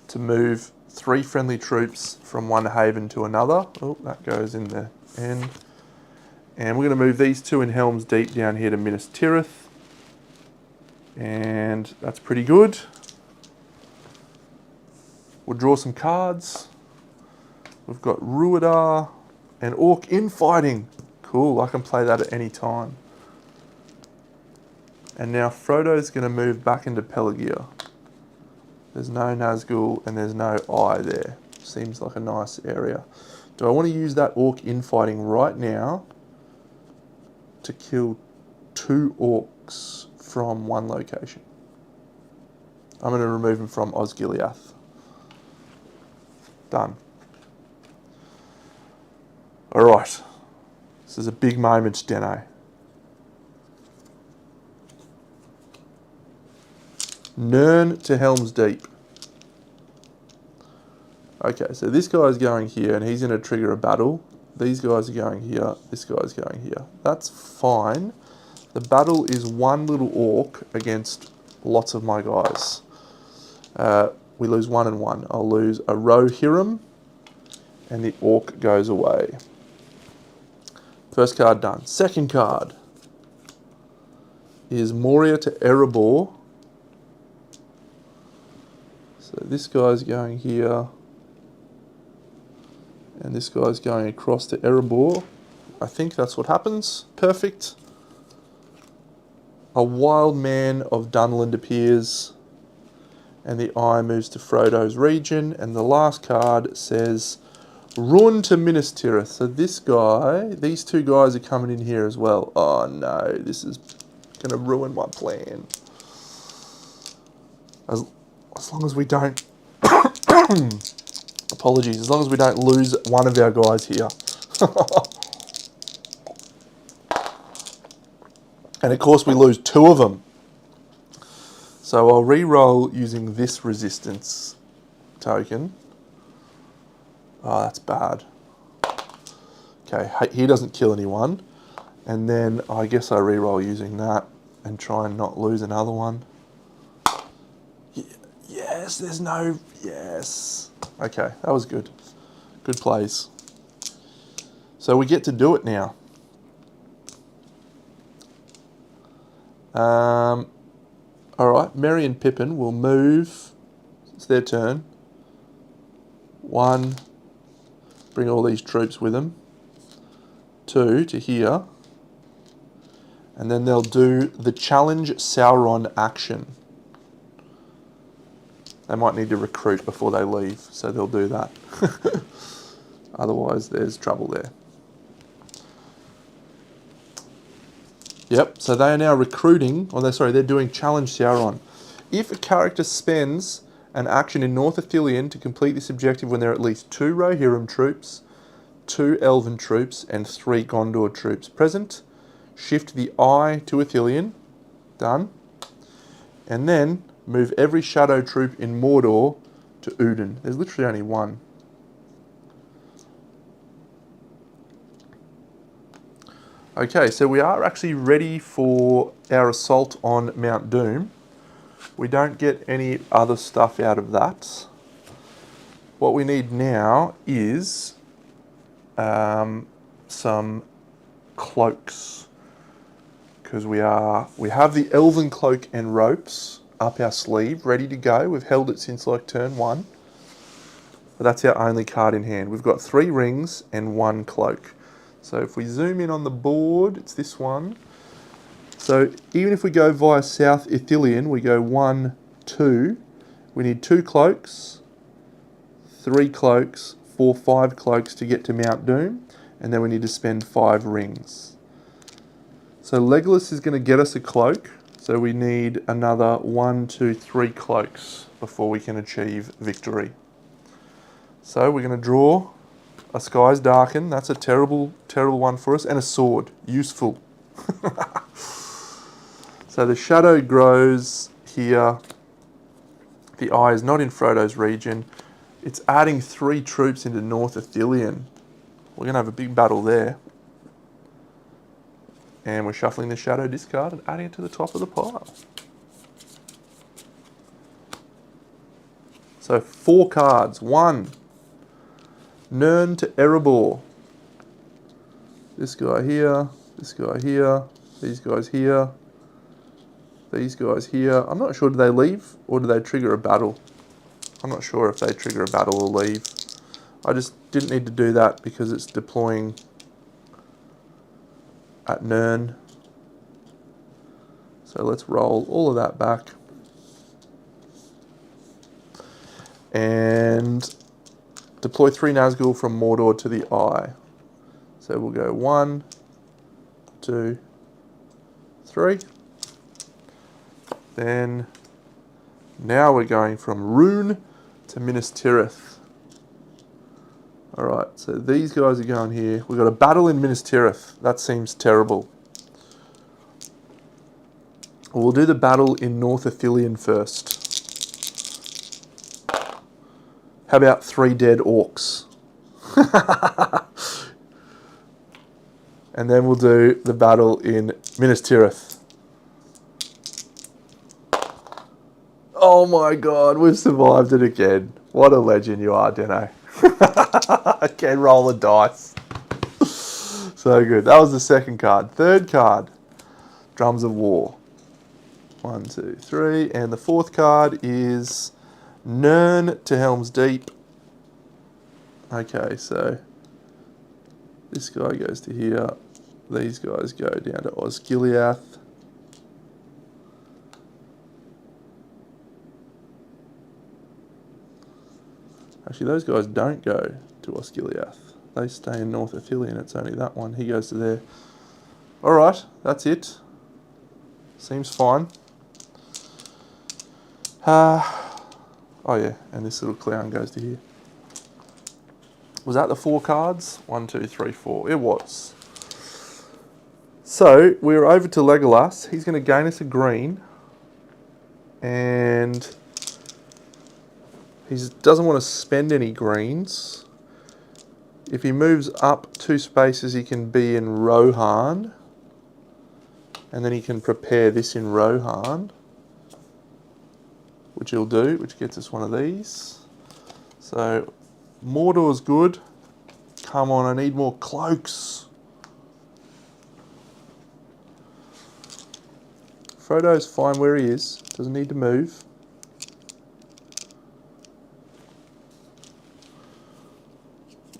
to move 3 friendly troops from one haven to another. Oh, that goes in the end. And we're going to move these 2 in Helm's Deep down here to Minas Tirith. And that's pretty good. We'll draw some cards. We've got Ruidar and Orc infighting. Cool, I can play that at any time. And now Frodo's going to move back into Pelagia. There's no Nazgul and there's no Eye there. Seems like a nice area. Do I want to use that Orc infighting right now to kill 2 Orcs from one location? I'm going to remove them from Osgiliath. Done. Alright. This is a big moment, Deno. Nirn to Helm's Deep. Okay, so this guy's going here and he's going to trigger a battle. These guys are going here. This guy's going here. That's fine. The battle is 1 little orc against lots of my guys. We lose 1 and 1. I'll lose a Rohirrim and the orc goes away. First card done. Second card is Moria to Erebor. So this guy's going here. And this guy's going across to Erebor. I think that's what happens. Perfect. A wild man of Dunland appears. And the eye moves to Frodo's region. And the last card says Ruin to Minas Tirith. So this guy, these 2 guys are coming in here as well. Oh no, this is going to ruin my plan. As long as we don't... Apologies, as long as we don't lose one of our guys here. And of course we lose 2 of them. So I'll re-roll using this resistance token. Oh, that's bad. Okay, he doesn't kill anyone. And then I guess I re-roll using that and try and not lose another one. Yes, there's no... Yes. Okay, that was good. Good plays. So we get to do it now. Alright, Merry and Pippin will move. It's their turn. 1, bring all these troops with them. 2 to here. And then they'll do the Challenge Sauron action. They might need to recruit before they leave, so they'll do that. Otherwise, there's trouble there. Yep, so they are now recruiting, they're doing Challenge Sauron. If a character spends an action in North Ithilien to complete this objective when there are at least 2 Rohirrim troops, 2 Elven troops, and 3 Gondor troops present, shift the eye to Ithilien. Done. And then move every shadow troop in Mordor to Udin. There's literally only 1. Okay, so we are actually ready for our assault on Mount Doom. We don't get any other stuff out of that. What we need now is some cloaks. Because we have the Elven Cloak and Ropes up our sleeve, ready to go. We've held it since like turn 1. But that's our only card in hand. We've got 3 rings and 1 cloak. So if we zoom in on the board, it's this one. So even if we go via South Ithilien, we go 1, 2. We need 2 cloaks, 3 cloaks, 4, 5 cloaks to get to Mount Doom. And then we need to spend 5 rings. So Legolas is going to get us a cloak. So we need another 1, 2, 3 cloaks before we can achieve victory. So we're going to draw a Skies Darken. That's a terrible, terrible one for us. And a sword. Useful. So the shadow grows here. The eye is not in Frodo's region. It's adding 3 troops into North Ithilien. We're going to have a big battle there. And we're shuffling the shadow discard and adding it to the top of the pile. So 4 cards. 1, Nern to Erebor. This guy here, this guy here, these guys here, these guys here. I'm not sure, do they leave or do they trigger a battle? I'm not sure if they trigger a battle or leave. I just didn't need to do that because it's deploying at Nern. So let's roll all of that back. And deploy 3 Nazgul from Mordor to the Eye. So we'll go 1, 2, 3. Then, now we're going from Rune to Minas Tirith. Alright, so these guys are going here. We've got a battle in Minas Tirith. That seems terrible. We'll do the battle in North Ithilien first. How about 3 dead orcs? And then we'll do the battle in Minas Tirith. Oh my god, we've survived it again. What a legend you are, Deno. I can roll the dice. So good. That was the second card. Third card, Drums of War. 1, 2, 3. And the fourth card is Nern to Helm's Deep. Okay, so this guy goes to here. These guys go down to Osgiliath. Actually, those guys don't go to Osgiliath. They stay in North Ithilien. It's only that one. He goes to there. Alright, that's it. Seems fine. Oh yeah, and this little clown goes to here. Was that the 4 cards? 1, 2, 3, 4. It was. So, we're over to Legolas. He's going to gain us a green. And he doesn't want to spend any greens. If he moves up 2 spaces, he can be in Rohan. And then he can prepare this in Rohan. Which he'll do, which gets us one of these. So, Mordor's good. Come on, I need more cloaks. Frodo's fine where he is. Doesn't need to move.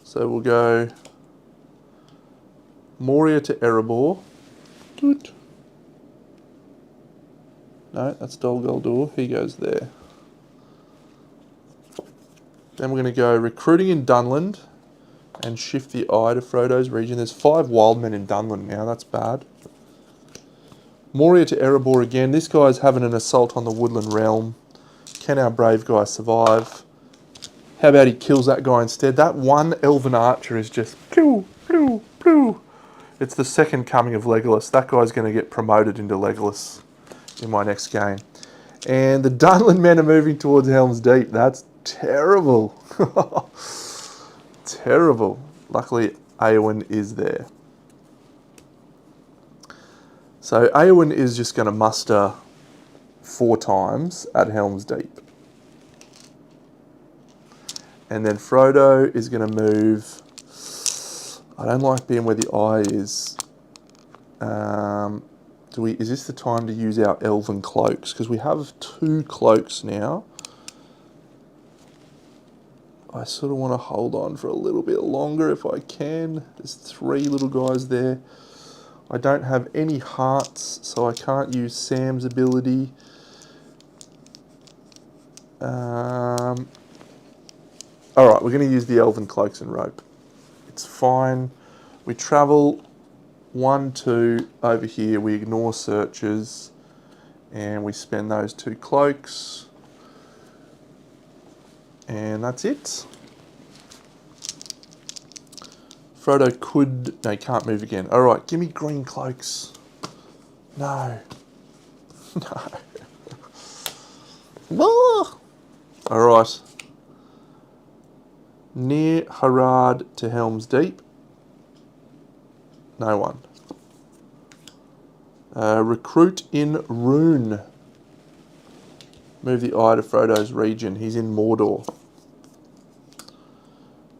So we'll go Moria to Erebor. Toot. No, that's Dol Guldur. He goes there. Then we're going to go recruiting in Dunland and shift the eye to Frodo's region. There's 5 wild men in Dunland now. That's bad. Moria to Erebor again. This guy's having an assault on the Woodland Realm. Can our brave guy survive? How about he kills that guy instead? That one elven archer is just pew, pew, pew. It's the second coming of Legolas. That guy's going to get promoted into Legolas in my next game. And the Dunland men are moving towards Helm's Deep. That's terrible. Terrible. Luckily, Eowyn is there. So Eowyn is just going to muster 4 times at Helm's Deep. And then Frodo is going to move. I don't like being where the eye is. Is this the time to use our elven cloaks? Because we have 2 cloaks now. I sort of want to hold on for a little bit longer if I can. There's 3 little guys there. I don't have any hearts, so I can't use Sam's ability. Alright, we're going to use the Elven Cloaks and Rope. It's fine. We travel 1, 2 over here. We ignore searches. And we spend those 2 cloaks. And that's it. Frodo could... No, he can't move again. Alright, give me green cloaks. No. No. Alright. Near Harad to Helm's Deep. No one. Recruit in Rune. Move the eye to Frodo's region. He's in Mordor.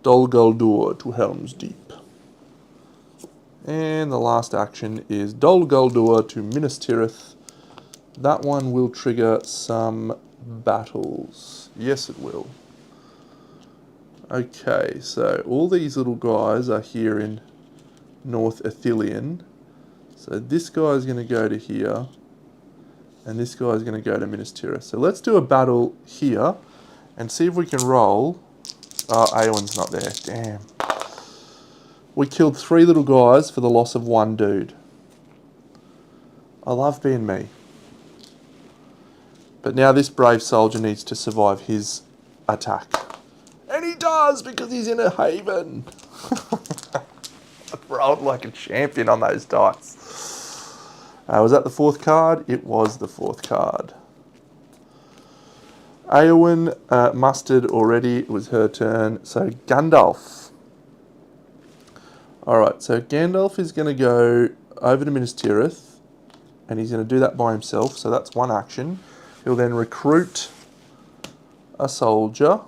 Dol Guldur to Helm's Deep. And the last action is Dol Guldur to Minas Tirith. That one will trigger some battles. Yes, it will. Okay, so all these little guys are here in North Ithilien. So this guy is going to go to here. And this guy is going to go to Minas Tirith. So let's do a battle here and see if we can roll. Oh, Eowyn's not there. Damn. We killed 3 little guys for the loss of 1 dude. I love being me. But now this brave soldier needs to survive his attack. And he does, because he's in a haven. I rolled like a champion on those dice. Was that the 4th card? It was the 4th card. Eowyn mustered already. It was her turn. So Gandalf. Alright, so Gandalf is going to go over to Minas Tirith. And he's going to do that by himself. So that's 1 action. He'll then recruit a soldier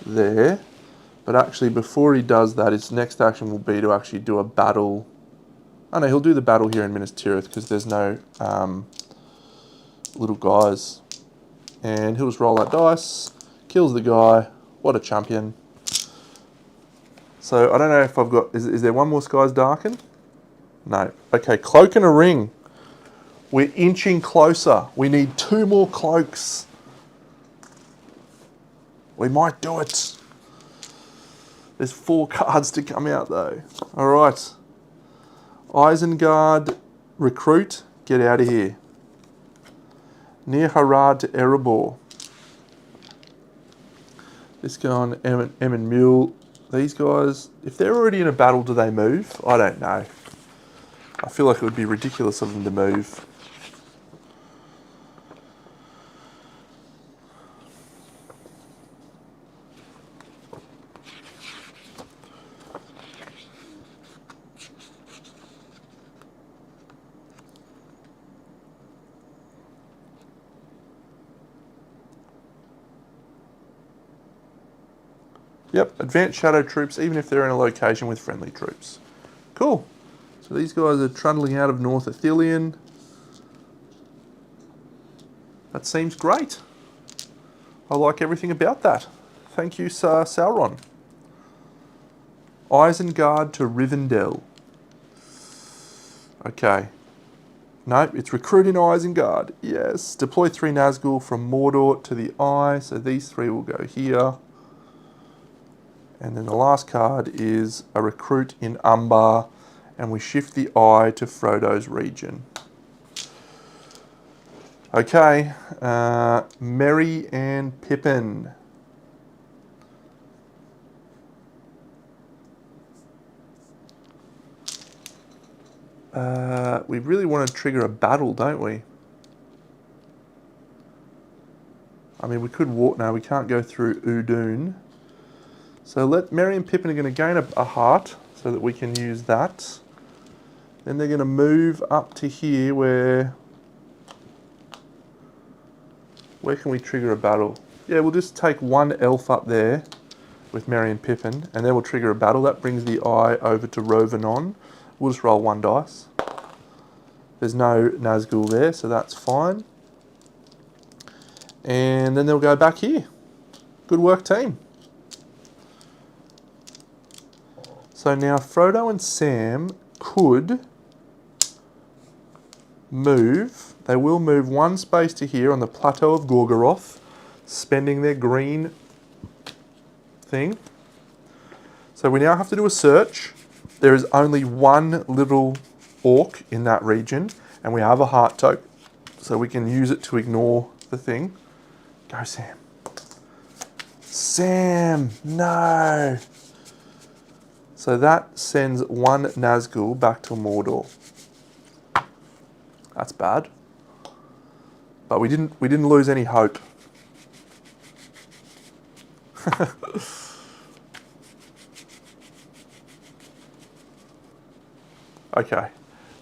there. But actually, before he does that, his next action will be to actually do a battle. Oh no, he'll do the battle here in Minas Tirith because there's no little guys. And he'll just roll that dice, kills the guy. What a champion. So I don't know if I've got, is there one more Skies Darken? No. Okay, Cloak and a Ring. We're inching closer. We need 2 more cloaks. We might do it. There's 4 cards to come out though. All right. Isengard, recruit, get out of here. Near Harad to Erebor. This guy on Emyn Mule. These guys, if they're already in a battle, do they move? I don't know. I feel like it would be ridiculous of them to move. Yep, advanced shadow troops, even if they're in a location with friendly troops. Cool. So these guys are trundling out of North Ithilien. That seems great. I like everything about that. Thank you, Sir Sauron. Isengard to Rivendell. Okay. Nope, it's recruiting Isengard. Yes. Deploy 3 Nazgul from Mordor to the Eye. So these 3 will go here. And then the last card is a recruit in Umbar, and we shift the eye to Frodo's region. Okay, Merry and Pippin. We really want to trigger a battle, don't we? I mean, we could walk. No, we can't go through Udun. So Merry and Pippin are going to gain a heart so that we can use that. Then they're going to move up to here where can we trigger a battle? Yeah, we'll just take 1 elf up there with Merry and Pippin, and then we'll trigger a battle. That brings the eye over to Rovenon. We'll just roll 1 dice. There's no Nazgul there, so that's fine. And then they'll go back here. Good work, team. So now Frodo and Sam could move. They will move 1 space to here on the Plateau of Gorgoroth, spending their green thing. So we now have to do a search. There is only 1 little orc in that region, and we have a heart token, so we can use it to ignore the thing. Go, Sam. Sam, no. So that sends 1 Nazgul back to Mordor. That's bad. But we didn't lose any hope. Okay.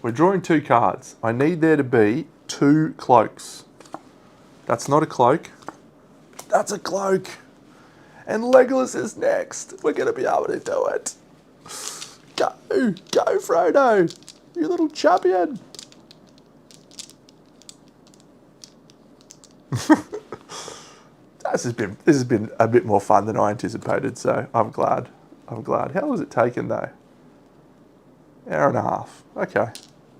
We're drawing 2 cards. I need there to be 2 cloaks. That's not a cloak. That's a cloak. And Legolas is next. We're going to be able to do it. Go, Frodo. You little champion. This has been a bit more fun than I anticipated, so I'm glad. How long has it taken though? Hour and a half. Okay.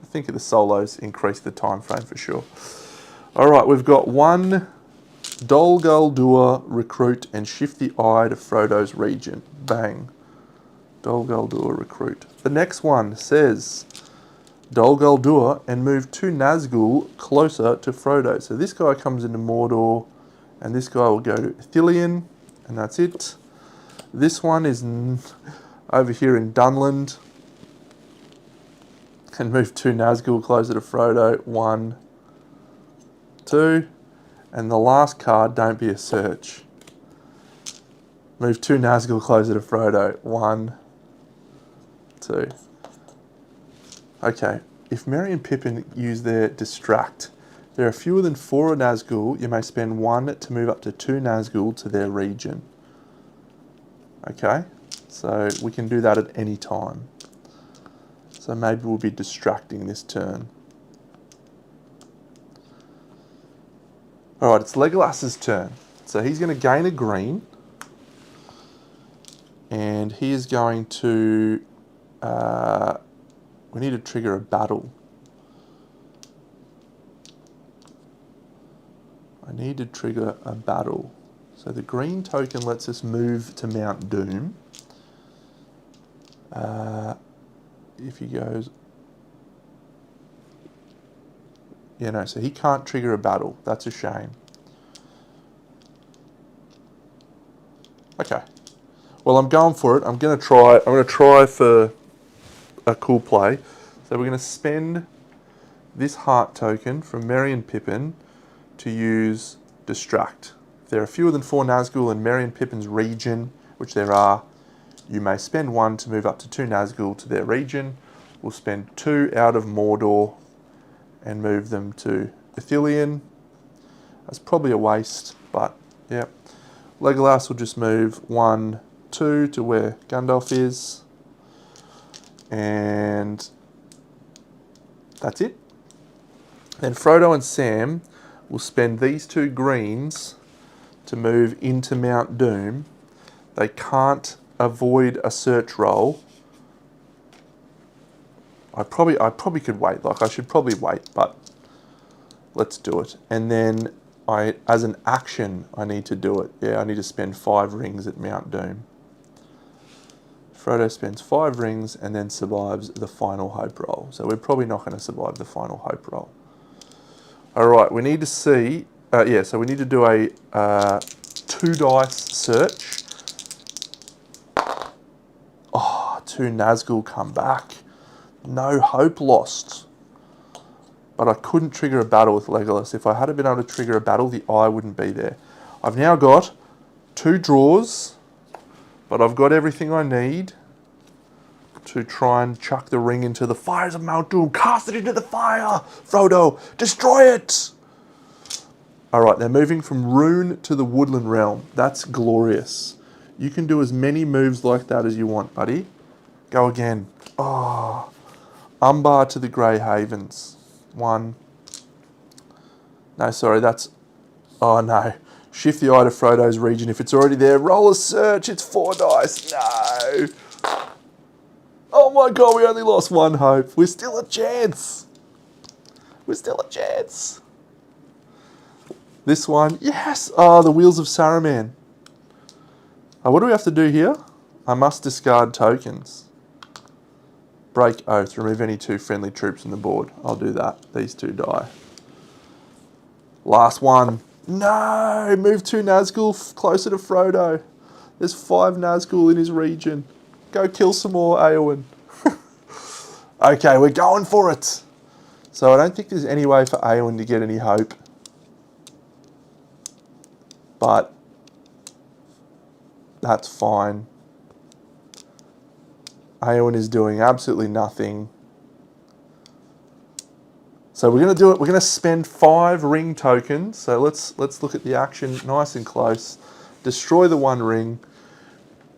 I think the solos increased the time frame for sure. All right, we've got 1 Dol Guldur recruit and shift the eye to Frodo's region. Bang. Dol Guldur recruit. The next one says Dol Guldur and move 2 Nazgul closer to Frodo. So this guy comes into Mordor, and this guy will go to Ithilien, and that's it. This one is over here in Dunland, and move 2 Nazgul closer to Frodo. 1, 2, and the last card, don't be a search. Move 2 Nazgul closer to Frodo. 1, 2. Okay, if Merry and Pippin use their distract, there are fewer than 4 Nazgul. You may spend 1 to move up to 2 Nazgul to their region. Okay, so we can do that at any time. So maybe we'll be distracting this turn. All right, it's Legolas's turn. So he's going to gain a green. And he is going to... we need to trigger a battle. I need to trigger a battle. So the green token lets us move to Mount Doom. If he goes... Yeah, no, so he can't trigger a battle. That's a shame. Okay. Well, I'm going for it. I'm going to try for a cool play. So we're going to spend this heart token from Merry and Pippin to use distract. If there are fewer than 4 Nazgul in Merry and Pippin's region, which there are, you may spend 1 to move up to 2 Nazgul to their region. We'll spend 2 out of Mordor and move them to Ithilien. That's probably a waste, but yeah. Legolas will just move 1, 2 to where Gandalf is. And that's it. Then Frodo and Sam will spend these 2 greens to move into Mount Doom. They can't avoid a search roll. I probably could wait. Like, I should probably wait, but let's do it. And then as an action, I need to do it. Yeah, I need to spend 5 rings at Mount Doom. Frodo spends 5 rings and then survives the final hope roll. So we're probably not going to survive the final hope roll. All right, we need to see... so we need to do a 2 dice search. Oh, 2 Nazgul come back. No hope lost. But I couldn't trigger a battle with Legolas. If I had been able to trigger a battle, the eye wouldn't be there. I've now got 2 draws, but I've got everything I need to try and chuck the ring into the fires of Mount Doom. Cast it into the fire, Frodo. Destroy it. All right, they're moving from Rune to the Woodland Realm. That's glorious. You can do as many moves like that as you want, buddy. Go again. Oh, Umbar to the Grey Havens. 1. No, sorry, that's... Oh, no. Shift the eye to Frodo's region. If it's already there, roll a search. It's 4 dice. No. Oh, my God, we only lost 1 hope. We're still a chance. We're still a chance. This one, yes. Oh, the Wheels of Saruman. Oh, what do we have to do here? I must discard tokens. Break oath. Remove any 2 friendly troops from the board. I'll do that. These 2 die. Last one. No! Move 2 Nazgul closer to Frodo. There's 5 Nazgul in his region. Go kill some more, Eowyn. Okay, we're going for it. So I don't think there's any way for Eowyn to get any hope. But that's fine. Eowyn is doing absolutely nothing. So we're going to do it. We're going to spend 5 ring tokens. So let's look at the action nice and close. Destroy the 1 ring.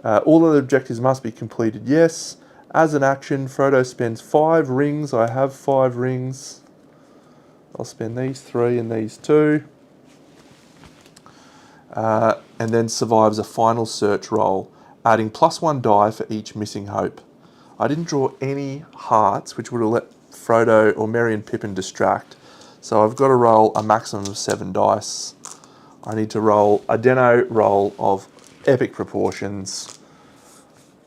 All other objectives must be completed. Yes. As an action, Frodo spends 5 rings. I have 5 rings. I'll spend these 3 and these 2. And then survives a final search roll, adding +1 die for each missing hope. I didn't draw any hearts, which would have let Frodo or Merry and Pippin distract. So I've got to roll a maximum of 7 dice. I need to roll a Deno roll of epic proportions.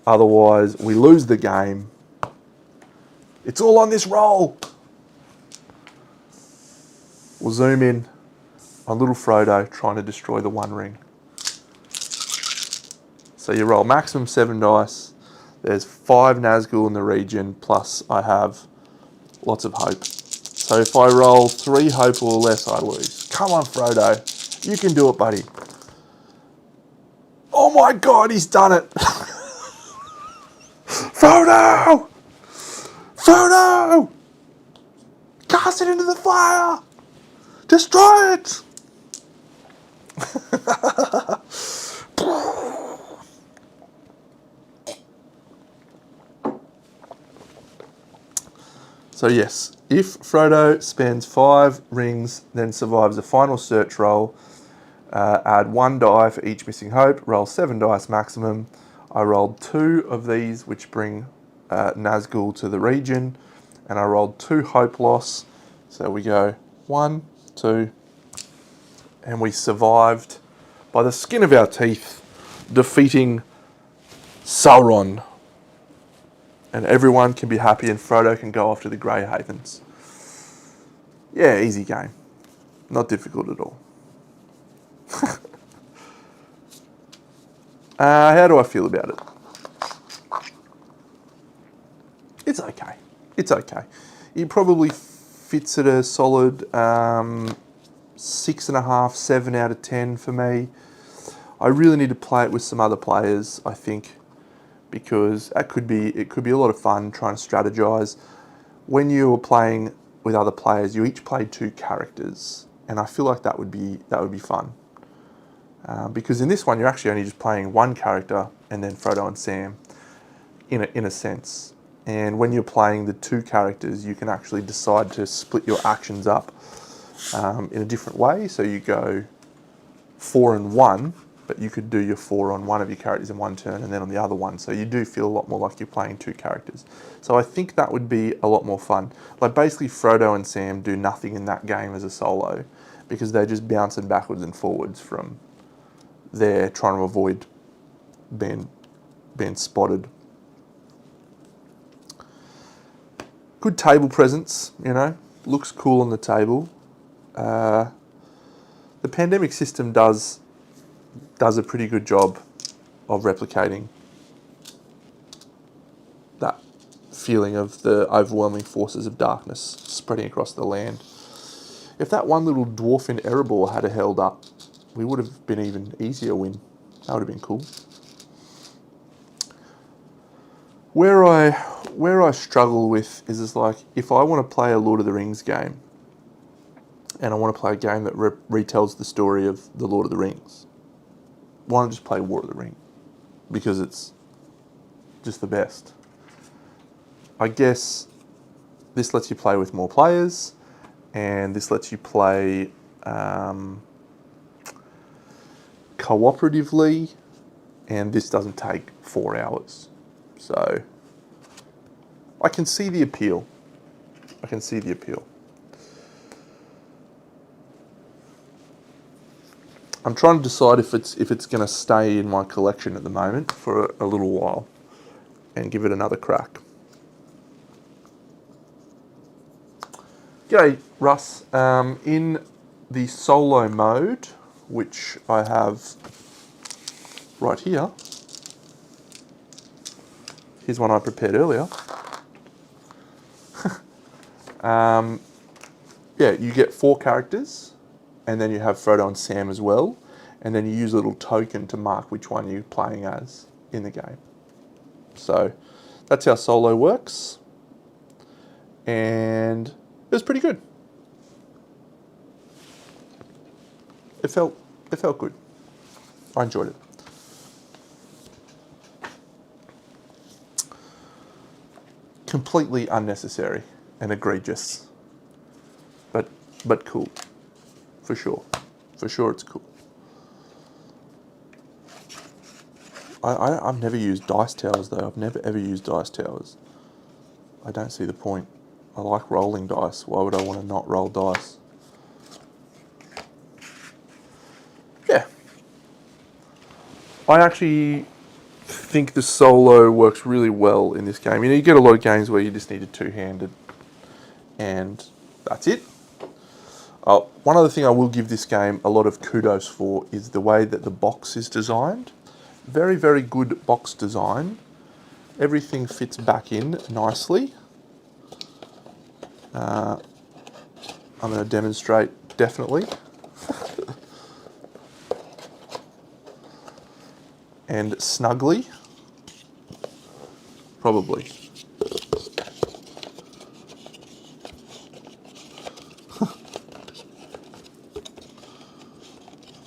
Otherwise, we lose the game. It's all on this roll. We'll zoom in on little Frodo trying to destroy the 1 ring. So you roll maximum 7 dice. There's 5 Nazgul in the region, plus I have lots of hope. So if I roll 3 hope or less, I lose. Come on, Frodo. You can do it, buddy. Oh my God, he's done it. Frodo! Frodo! Cast it into the fire! Destroy it! So yes, if Frodo spends 5 rings, then survives a final search roll, add 1 die for each missing hope, roll 7 dice maximum. I rolled 2 of these, which bring Nazgul to the region, and I rolled 2 hope loss. So we go 1, 2, and we survived by the skin of our teeth, defeating Sauron. And everyone can be happy and Frodo can go off to the Grey Havens. Yeah, easy game. Not difficult at all. How do I feel about it? It's okay. It's okay. It probably fits at a solid 6.5, 7 out of 10 for me. I really need to play it with some other players, I think, because it could be a lot of fun trying to strategize. When you're playing with other players, you each play 2 characters, and I feel like that would be fun. Because in this one, you're actually only just playing 1 character and then Frodo and Sam, in a sense. And when you're playing the 2 characters, you can actually decide to split your actions up in a different way. So you go 4 and 1. But you could do your 4 on one of your characters in 1 turn and then on the other one. So you do feel a lot more like you're playing 2 characters. So I think that would be a lot more fun. Like basically Frodo and Sam do nothing in that game as a solo because they're just bouncing backwards and forwards from there trying to avoid being spotted. Good table presence, you know, looks cool on the table. The pandemic system does a pretty good job of replicating that feeling of the overwhelming forces of darkness spreading across the land. If that one little dwarf in Erebor had held up, we would have been even easier win. That would have been cool. Where I struggle with is like, if I want to play a Lord of the Rings game, and I want to play a game that retells the story of the Lord of the Rings, why not just play War of the Ring? Because it's just the best. I guess this lets you play with more players, and this lets you play cooperatively, and this doesn't take 4 hours. So I can see the appeal. I'm trying to decide if it's going to stay in my collection at the moment for a little while and give it another crack. G'day, Russ. In the solo mode, which I have right here, here's one I prepared earlier. Yeah, you get 4 characters, and then you have Frodo and Sam as well, and then you use a little token to mark which one you're playing as in the game. So that's how solo works, and it was pretty good. it felt good. I enjoyed it. Completely unnecessary and egregious, but cool, for sure. For sure, it's cool. I've never used dice towers though. I've never ever used dice towers. I don't see the point. I like rolling dice. Why would I want to not roll dice? Yeah. I actually think the solo works really well in this game. You know, you get a lot of games where you just need a two-handed and that's it. One other thing I will give this game a lot of kudos for is the way that the box is designed. Very, very good box design. Everything fits back in nicely. I'm going to demonstrate, definitely. And snugly. Probably.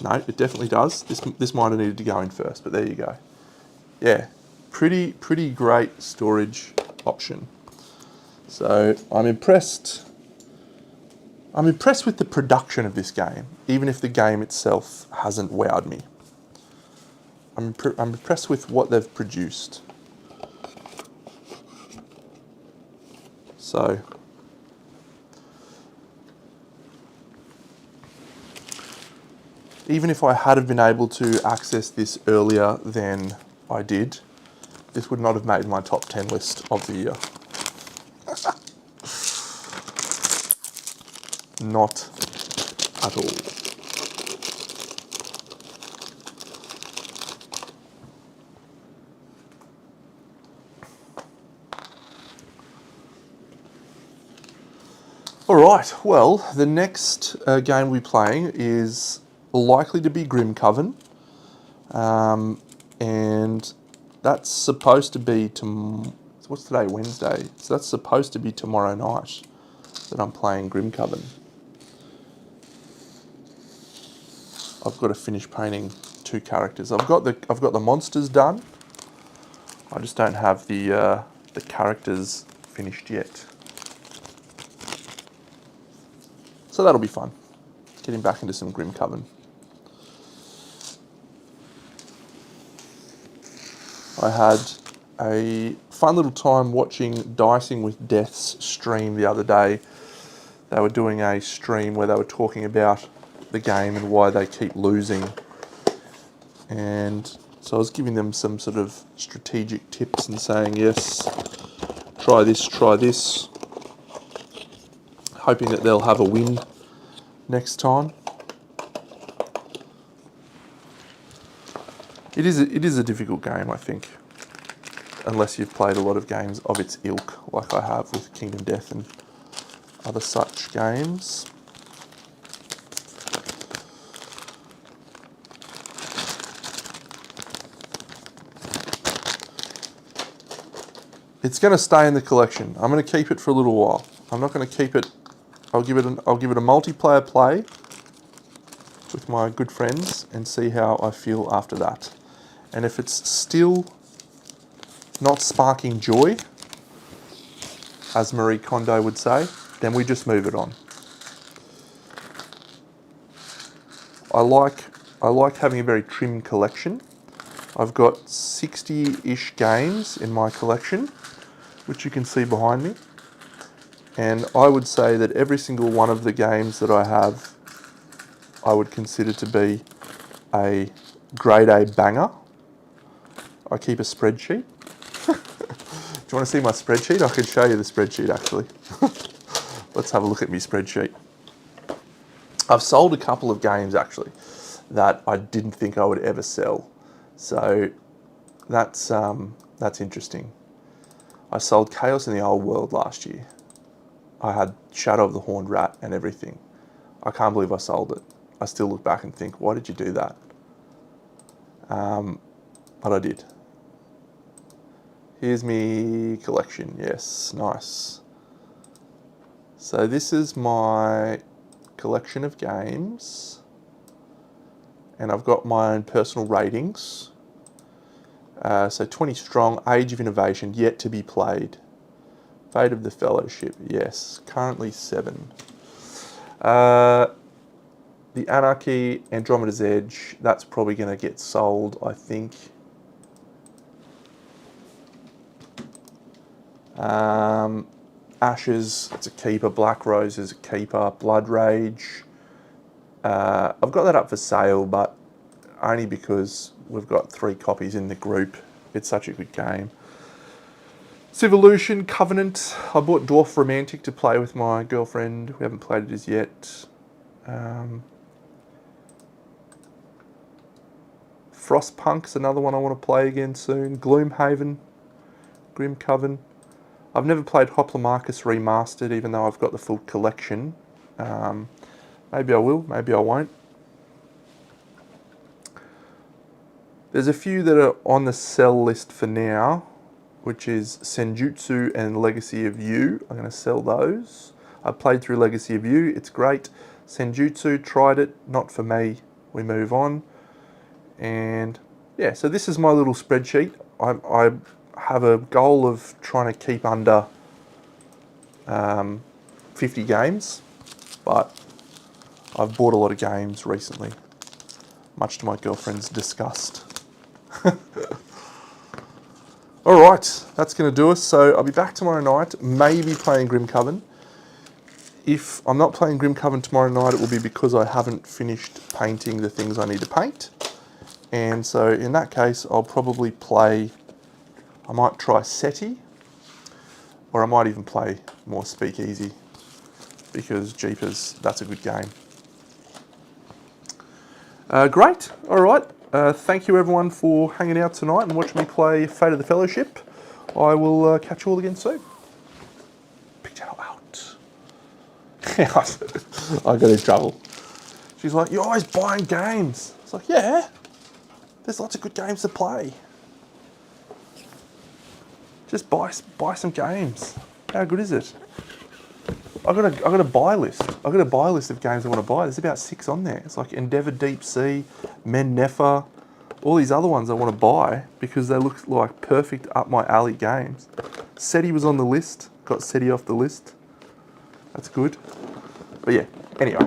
No, it definitely does. This might have needed to go in first, but there you go. Yeah, pretty great storage option. So I'm impressed. I'm impressed with the production of this game, even if the game itself hasn't wowed me. I'm impressed with what they've produced. So even if I had have been able to access this earlier than I did, this would not have made my top 10 list of the year. Not at all. Alright, well, the next game we're playing is likely to be Grim Coven. And that's supposed to be, what's today, Wednesday? So that's supposed to be tomorrow night that I'm playing Grim Coven. I've got to finish painting 2 characters. I've got the monsters done. I just don't have the characters finished yet. So that'll be fun. Getting back into some Grim Coven. I had a fun little time watching Dicing with Death's stream the other day. They were doing a stream where they were talking about the game and why they keep losing. And so I was giving them some sort of strategic tips and saying, yes, try this, hoping that they'll have a win next time. It is a difficult game, I think, unless you've played a lot of games of its ilk, like I have with Kingdom Death and other such games. It's going to stay in the collection. I'm going to keep it for a little while. I'm not going to keep it. I'll give it a multiplayer play with my good friends and see how I feel after that. And if it's still not sparking joy, as Marie Kondo would say, then we just move it on. I like having a very trim collection. I've got 60-ish games in my collection, which you can see behind me. And I would say that every single one of the games that I have, I would consider to be a grade A banger. I keep a spreadsheet. Do you want to see my spreadsheet? I could show you the spreadsheet actually. Let's have a look at my spreadsheet. I've sold a couple of games actually that I didn't think I would ever sell. So that's interesting. I sold Chaos in the Old World last year. I had Shadow of the Horned Rat and everything. I can't believe I sold it. I still look back and think, why did you do that? But I did. Here's me collection. Yes, nice. So this is my collection of games. and I've got my own personal ratings. So 20 strong, Age of Innovation, yet to be played. Fate of the Fellowship, yes, currently 7. The Anarchy, Andromeda's Edge, that's probably going to get sold, I think. Ashes, it's a keeper. Black Rose is a keeper. Blood Rage, I've got that up for sale, but only because we've got 3 copies in the group. It's such a good game. Civolution, Covenant. I bought Dwarf Romantic to play with my girlfriend. We haven't played it as yet. Frostpunk's another one I want to play again soon. Gloomhaven, Grim Coven. I've never played Hoplomachus Remastered, even though I've got the full collection. Maybe I will, maybe I won't. There's a few that are on the sell list for now, which is Senjutsu and Legacy of You. I'm going to sell those. I played through Legacy of You. It's great. Senjutsu, tried it. Not for me. We move on. And yeah, so this is my little spreadsheet. I have a goal of trying to keep under 50 games, but I've bought a lot of games recently, much to my girlfriend's disgust. Alright, that's going to do us. So I'll be back tomorrow night, maybe playing Grim Coven. If I'm not playing Grim Coven tomorrow night, it will be because I haven't finished painting the things I need to paint. And so in that case, I'll probably play, I might try SETI, or I might even play more Speakeasy, because Jeepers, that's a good game. Great, alright. Thank you everyone for hanging out tonight and watching me play Fate of the Fellowship. I will catch you all again soon. BigDeno out. I got in trouble. She's like, you're always buying games. It's like, yeah, there's lots of good games to play. Just buy some games. How good is it? I got a buy list. I got a buy list of games I want to buy. There's about 6 on there. It's like Endeavour Deep Sea, Men Nefer, all these other ones I want to buy because they look like perfect up my alley games. SETI was on the list. Got SETI off the list. That's good. But yeah, anyway.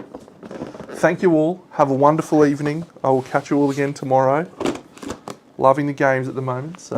Thank you all. Have a wonderful evening. I will catch you all again tomorrow. Loving the games at the moment. So